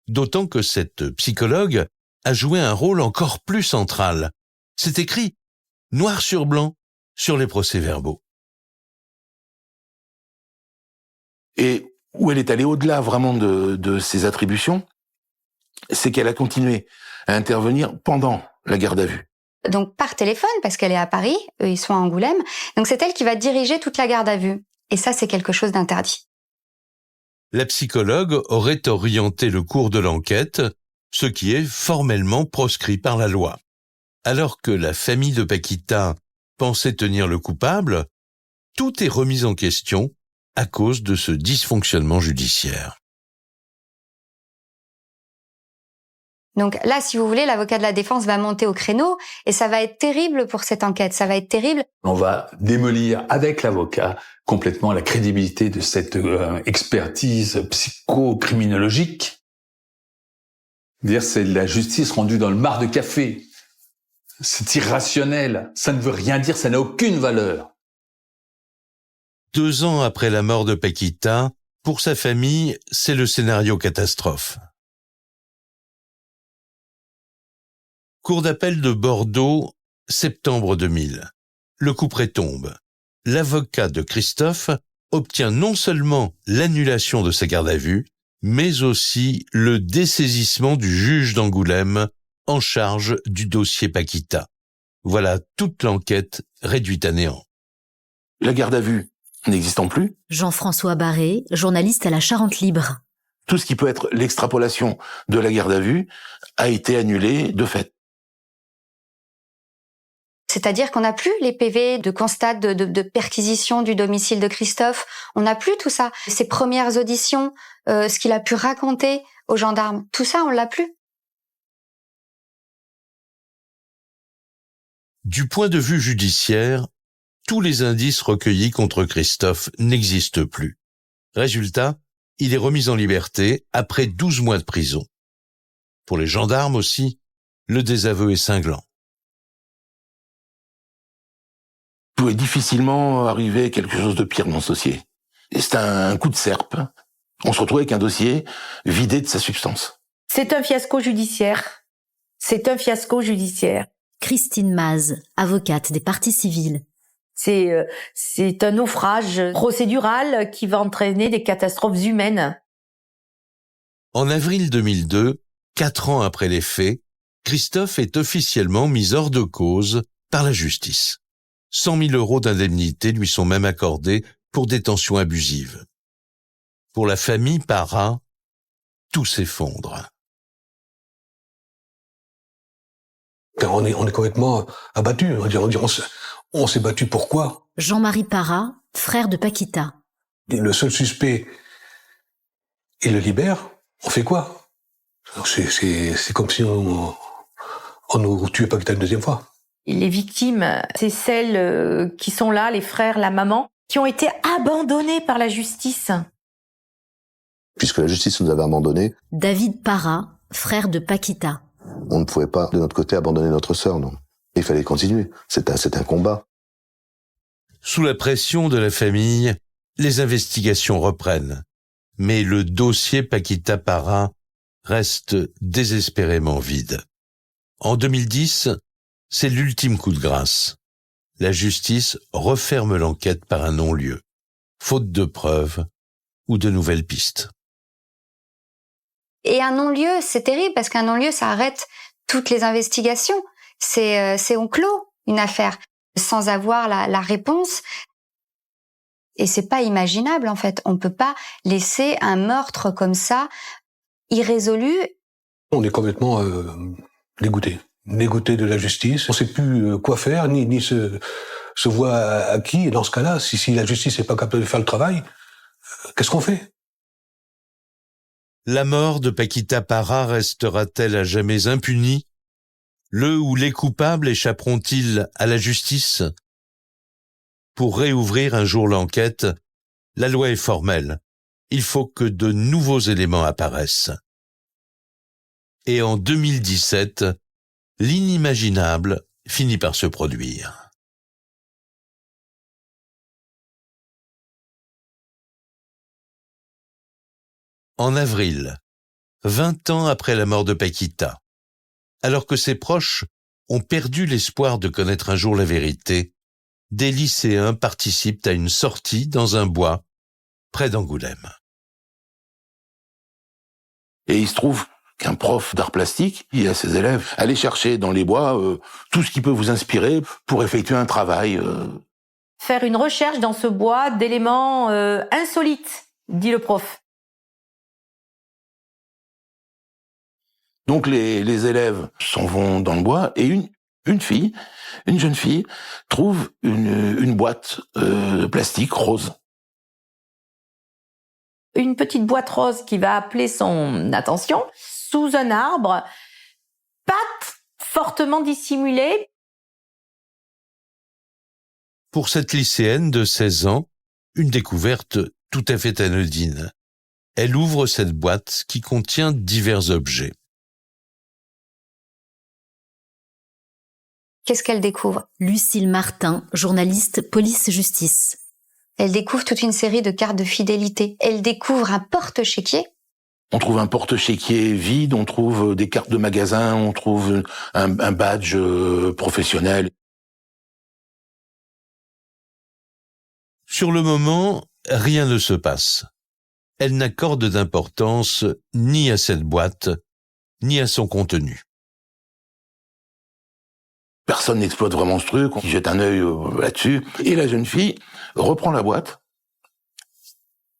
D'autant que cette psychologue a joué un rôle encore plus central. C'est écrit noir sur blanc sur les procès-verbaux. Et où elle est allée au-delà vraiment de ses attributions, c'est qu'elle a continué à intervenir pendant la garde à vue. Donc par téléphone, parce qu'elle est à Paris, eux ils sont à Angoulême, donc c'est elle qui va diriger toute la garde à vue. Et ça, c'est quelque chose d'interdit. La psychologue aurait orienté le cours de l'enquête, ce qui est formellement proscrit par la loi. Alors que la famille de Paquita pensait tenir le coupable, tout est remis en question à cause de ce dysfonctionnement judiciaire. Donc là, si vous voulez, l'avocat de la défense va monter au créneau et ça va être terrible pour cette enquête, ça va être terrible. On va démolir avec l'avocat complètement la crédibilité de cette expertise psychocriminologique. Dire c'est de la justice rendue dans le marc de café. C'est irrationnel, ça ne veut rien dire, ça n'a aucune valeur. 2 ans après la mort de Paquita, pour sa famille, c'est le scénario catastrophe. Cour d'appel de Bordeaux, septembre 2000. Le couperet tombe. L'avocat de Christophe obtient non seulement l'annulation de sa garde à vue, mais aussi le dessaisissement du juge d'Angoulême en charge du dossier Paquita. Voilà toute l'enquête réduite à néant. La garde à vue n'existant plus, Jean-François Barré, journaliste à la Charente Libre. tout ce qui peut être l'extrapolation de la garde à vue a été annulé de fait. C'est-à-dire qu'on n'a plus les PV de constat de perquisition du domicile de Christophe. On n'a plus tout ça. Ses premières auditions, ce qu'il a pu raconter aux gendarmes, tout ça, on l'a plus. Du point de vue judiciaire, tous les indices recueillis contre Christophe n'existent plus. Résultat, il est remis en liberté après 12 mois de prison. Pour les gendarmes aussi, le désaveu est cinglant. Il pouvait difficilement arriver quelque chose de pire dans ce dossier. Et c'est un coup de serpe. On se retrouvait avec un dossier vidé de sa substance. C'est un fiasco judiciaire. C'est un fiasco judiciaire. Christine Maz, avocate des parties civiles. C'est un naufrage procédural qui va entraîner des catastrophes humaines. En avril 2002, 4 ans après les faits, Christophe est officiellement mis hors de cause par la justice. 100 000 € d'indemnité lui sont même accordés pour détention abusive. Pour la famille Parra, tout s'effondre. On est complètement abattu. On s'est battu pourquoi? Jean-Marie Parra, frère de Paquita. Le seul suspect, il le libère. On fait quoi? C'est comme si on nous tuait Paquita une deuxième fois. Les victimes, c'est celles qui sont là, les frères, la maman, qui ont été abandonnées par la justice. Puisque la justice nous avait abandonnés. David Parra, frère de Paquita. On ne pouvait pas, de notre côté, abandonner notre sœur, non. Il fallait continuer. C'est un combat. Sous la pression de la famille, les investigations reprennent. Mais le dossier Paquita Parra reste désespérément vide. En 2010, c'est l'ultime coup de grâce. La justice referme l'enquête par un non-lieu, faute de preuves ou de nouvelles pistes. Et un non-lieu, c'est terrible parce qu'un non-lieu, ça arrête toutes les investigations. On clôt une affaire sans avoir la réponse. Et c'est pas imaginable, en fait. On peut pas laisser un meurtre comme ça, irrésolu. On est complètement dégoûté de la justice. On sait plus quoi faire, ni se voit à qui. Et dans ce cas-là, si la justice n'est pas capable de faire le travail, qu'est-ce qu'on fait? La mort de Paquita Parra restera-t-elle à jamais impunie? Le ou les coupables échapperont-ils à la justice? Pour réouvrir un jour l'enquête, la loi est formelle. Il faut que de nouveaux éléments apparaissent. Et en 2017, l'inimaginable finit par se produire. En avril, 20 ans après la mort de Paquita, alors que ses proches ont perdu l'espoir de connaître un jour la vérité, des lycéens participent à une sortie dans un bois près d'Angoulême. Et il se trouve qu'un prof d'art plastique dit à ses élèves, allez chercher dans les bois tout ce qui peut vous inspirer pour effectuer un travail. Faire une recherche dans ce bois d'éléments insolites, dit le prof. Donc les élèves s'en vont dans le bois et une jeune fille, trouve une boîte de plastique rose. Une petite boîte rose qui va appeler son attention sous un arbre, pattes fortement dissimulées. Pour cette lycéenne de 16 ans, une découverte tout à fait anodine. Elle ouvre cette boîte qui contient divers objets. Qu'est-ce qu'elle découvre? Lucille Martin, journaliste police-justice. Elle découvre toute une série de cartes de fidélité. Elle découvre un porte-chéquier On trouve un porte-chéquier vide, on trouve des cartes de magasin, on trouve un badge professionnel. Sur le moment, rien ne se passe. Elle n'accorde d'importance ni à cette boîte, ni à son contenu. Personne n'exploite vraiment ce truc, on jette un œil là-dessus. Et la jeune fille reprend la boîte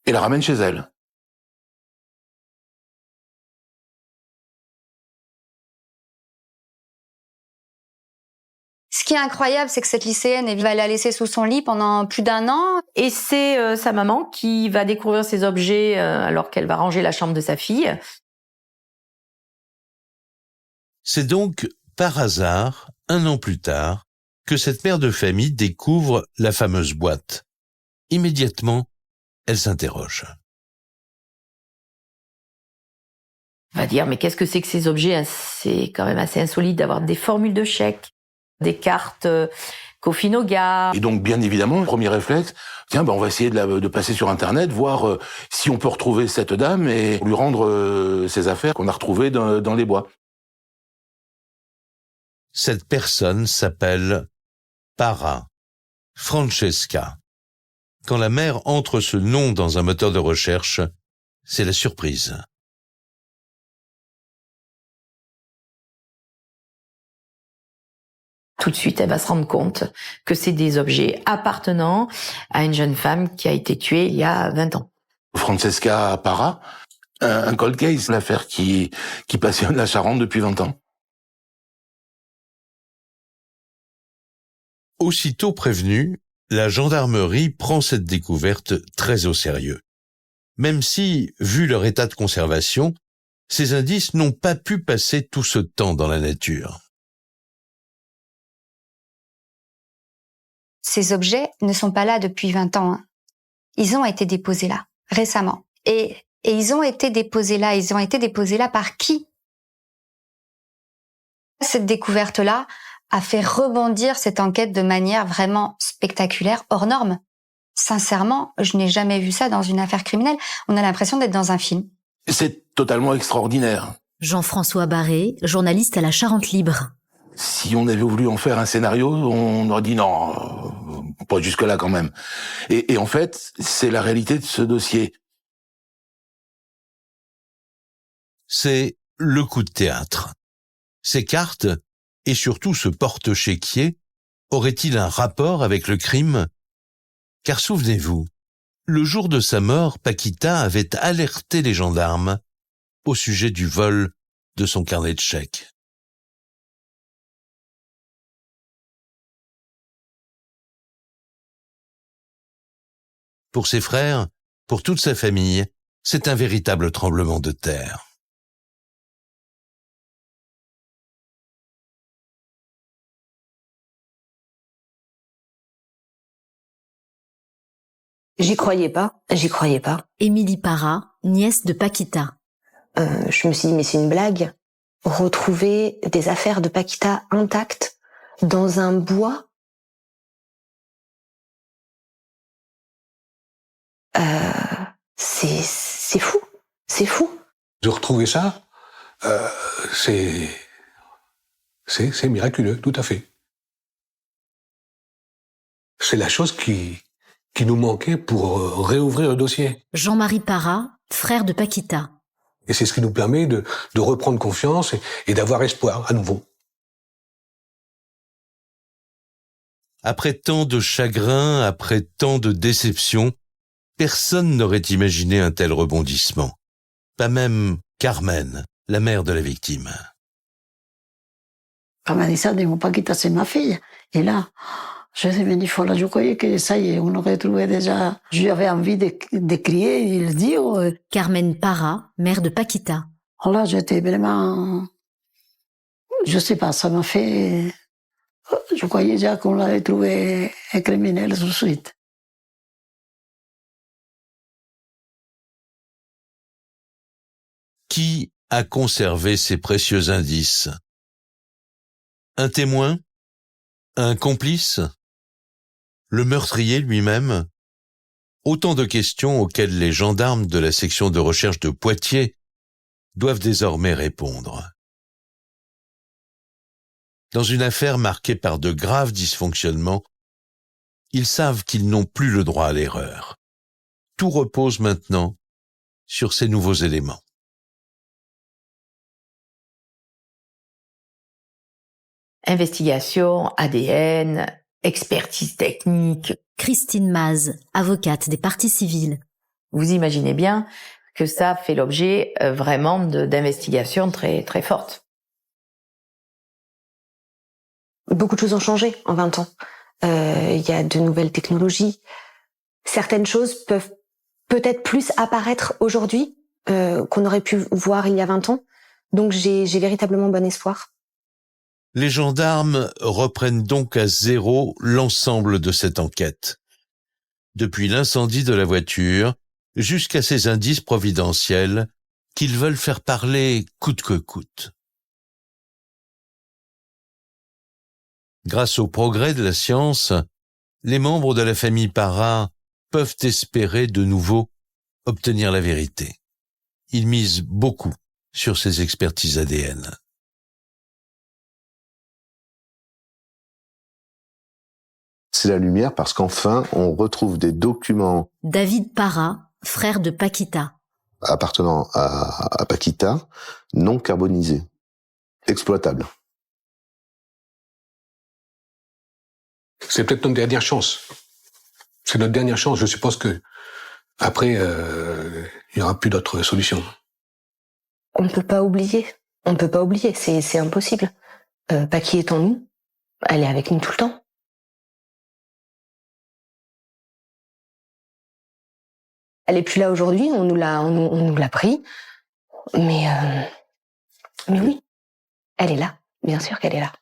et la ramène chez elle. Ce qui est incroyable, c'est que cette lycéenne, elle va la laisser sous son lit pendant plus d'1 an. Et c'est sa maman qui va découvrir ces objets alors qu'elle va ranger la chambre de sa fille. C'est donc, par hasard, 1 an plus tard, que cette mère de famille découvre la fameuse boîte. Immédiatement, elle s'interroge. On va dire, mais qu'est-ce que c'est que ces objets? C'est quand même assez insolite d'avoir des formules de chèques, des cartes Cofinoga. Et donc, bien évidemment, le premier réflexe, tiens, on va essayer de passer sur Internet, voir si on peut retrouver cette dame et lui rendre ses affaires qu'on a retrouvées dans les bois. Cette personne s'appelle Para, Francesca. Quand la mère entre ce nom dans un moteur de recherche, c'est la surprise. Tout de suite, elle va se rendre compte que c'est des objets appartenant à une jeune femme qui a été tuée il y a 20 ans. Francesca Para, un cold case, l'affaire qui passionne la Charente depuis 20 ans. Aussitôt prévenue, la gendarmerie prend cette découverte très au sérieux. Même si, vu leur état de conservation, ces indices n'ont pas pu passer tout ce temps dans la nature. Ces objets ne sont pas là depuis 20 ans. Hein. Ils ont été déposés là, récemment. Et ils ont été déposés là par qui? Cette découverte-là a fait rebondir cette enquête de manière vraiment spectaculaire, hors norme. Sincèrement, je n'ai jamais vu ça dans une affaire criminelle. On a l'impression d'être dans un film. C'est totalement extraordinaire. Jean-François Barré, journaliste à la Charente Libre. Si on avait voulu en faire un scénario, on aurait dit non, pas jusque-là quand même. Et en fait, c'est la réalité de ce dossier. C'est le coup de théâtre. Ces cartes, et surtout ce porte-chéquier, auraient-ils un rapport avec le crime? Car souvenez-vous, le jour de sa mort, Paquita avait alerté les gendarmes au sujet du vol de son carnet de chèques. Pour ses frères, pour toute sa famille, c'est un véritable tremblement de terre. J'y croyais pas. Émilie Para, nièce de Paquita. Je me suis dit, mais c'est une blague. Retrouver des affaires de Paquita intactes dans un bois. C'est fou. C'est fou. De retrouver ça, c'est miraculeux, tout à fait. C'est la chose qui nous manquait pour réouvrir le dossier. Jean-Marie Para, frère de Paquita. Et c'est ce qui nous permet de reprendre confiance et d'avoir espoir à nouveau. Après tant de chagrin, après tant de déceptions, personne n'aurait imaginé un tel rebondissement. Pas même Carmen, la mère de la victime. Quand m'a dit ça, dit, mon Paquita, c'est ma fille. Et là, je me dis, voilà, je croyais que ça y est, on aurait trouvé déjà. J'avais envie de crier et de dire. Carmen Para, mère de Paquita. Oh là, j'étais vraiment. Je sais pas, ça m'a fait. Je croyais déjà qu'on l'avait trouvé un criminel tout de suite. Qui a conservé ces précieux indices? Un témoin? Un complice? Le meurtrier lui-même? Autant de questions auxquelles les gendarmes de la section de recherche de Poitiers doivent désormais répondre. Dans une affaire marquée par de graves dysfonctionnements, ils savent qu'ils n'ont plus le droit à l'erreur. Tout repose maintenant sur ces nouveaux éléments. Investigation, ADN, expertise technique. Christine Maz, avocate des parties civiles. Vous imaginez bien que ça fait l'objet vraiment d'investigations très, très fortes. Beaucoup de choses ont changé en 20 ans. Il y a de nouvelles technologies. Certaines choses peuvent peut-être plus apparaître aujourd'hui qu'on aurait pu voir il y a 20 ans. Donc j'ai véritablement bon espoir. Les gendarmes reprennent donc à zéro l'ensemble de cette enquête. Depuis l'incendie de la voiture jusqu'à ces indices providentiels qu'ils veulent faire parler coûte que coûte. Grâce au progrès de la science, les membres de la famille Parra peuvent espérer de nouveau obtenir la vérité. Ils misent beaucoup sur ces expertises ADN. C'est la lumière parce qu'enfin, on retrouve des documents David Parra, frère de Paquita. appartenant à Paquita, non carbonisés, exploitables. C'est peut-être notre dernière chance. C'est notre dernière chance. Je suppose que après, il n'y aura plus d'autres solutions. On ne peut pas oublier. On ne peut pas oublier. C'est impossible. Paqui est en nous. Elle est avec nous tout le temps. Elle est plus là aujourd'hui. On nous l'a pris. Mais oui, elle est là. Bien sûr qu'elle est là.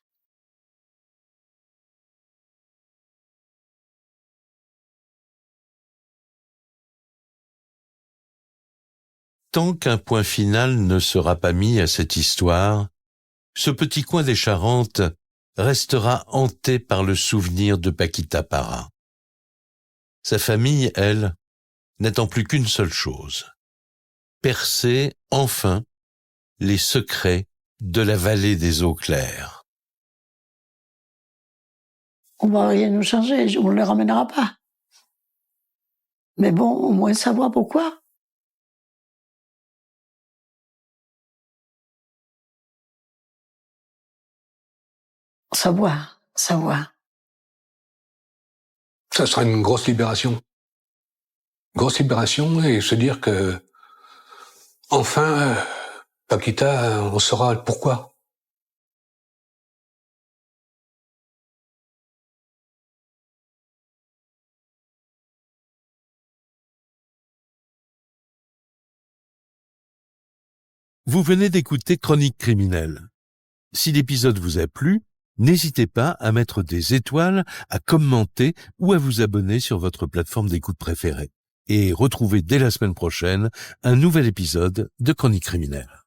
Tant qu'un point final ne sera pas mis à cette histoire, ce petit coin des Charentes restera hanté par le souvenir de Paquita Parra. Sa famille, elle, n'attend plus qu'une seule chose: percer enfin les secrets de la vallée des eaux claires. On va rien nous changer, on ne les ramènera pas. Mais bon, au moins savoir pourquoi. Savoir. Ça sera une grosse libération. Grosse libération et se dire que, enfin, Paquita, on saura le pourquoi. Vous venez d'écouter Chronique criminelle. Si l'épisode vous a plu, n'hésitez pas à mettre des étoiles, à commenter ou à vous abonner sur votre plateforme d'écoute préférée. Et retrouvez dès la semaine prochaine un nouvel épisode de Chronique criminelle.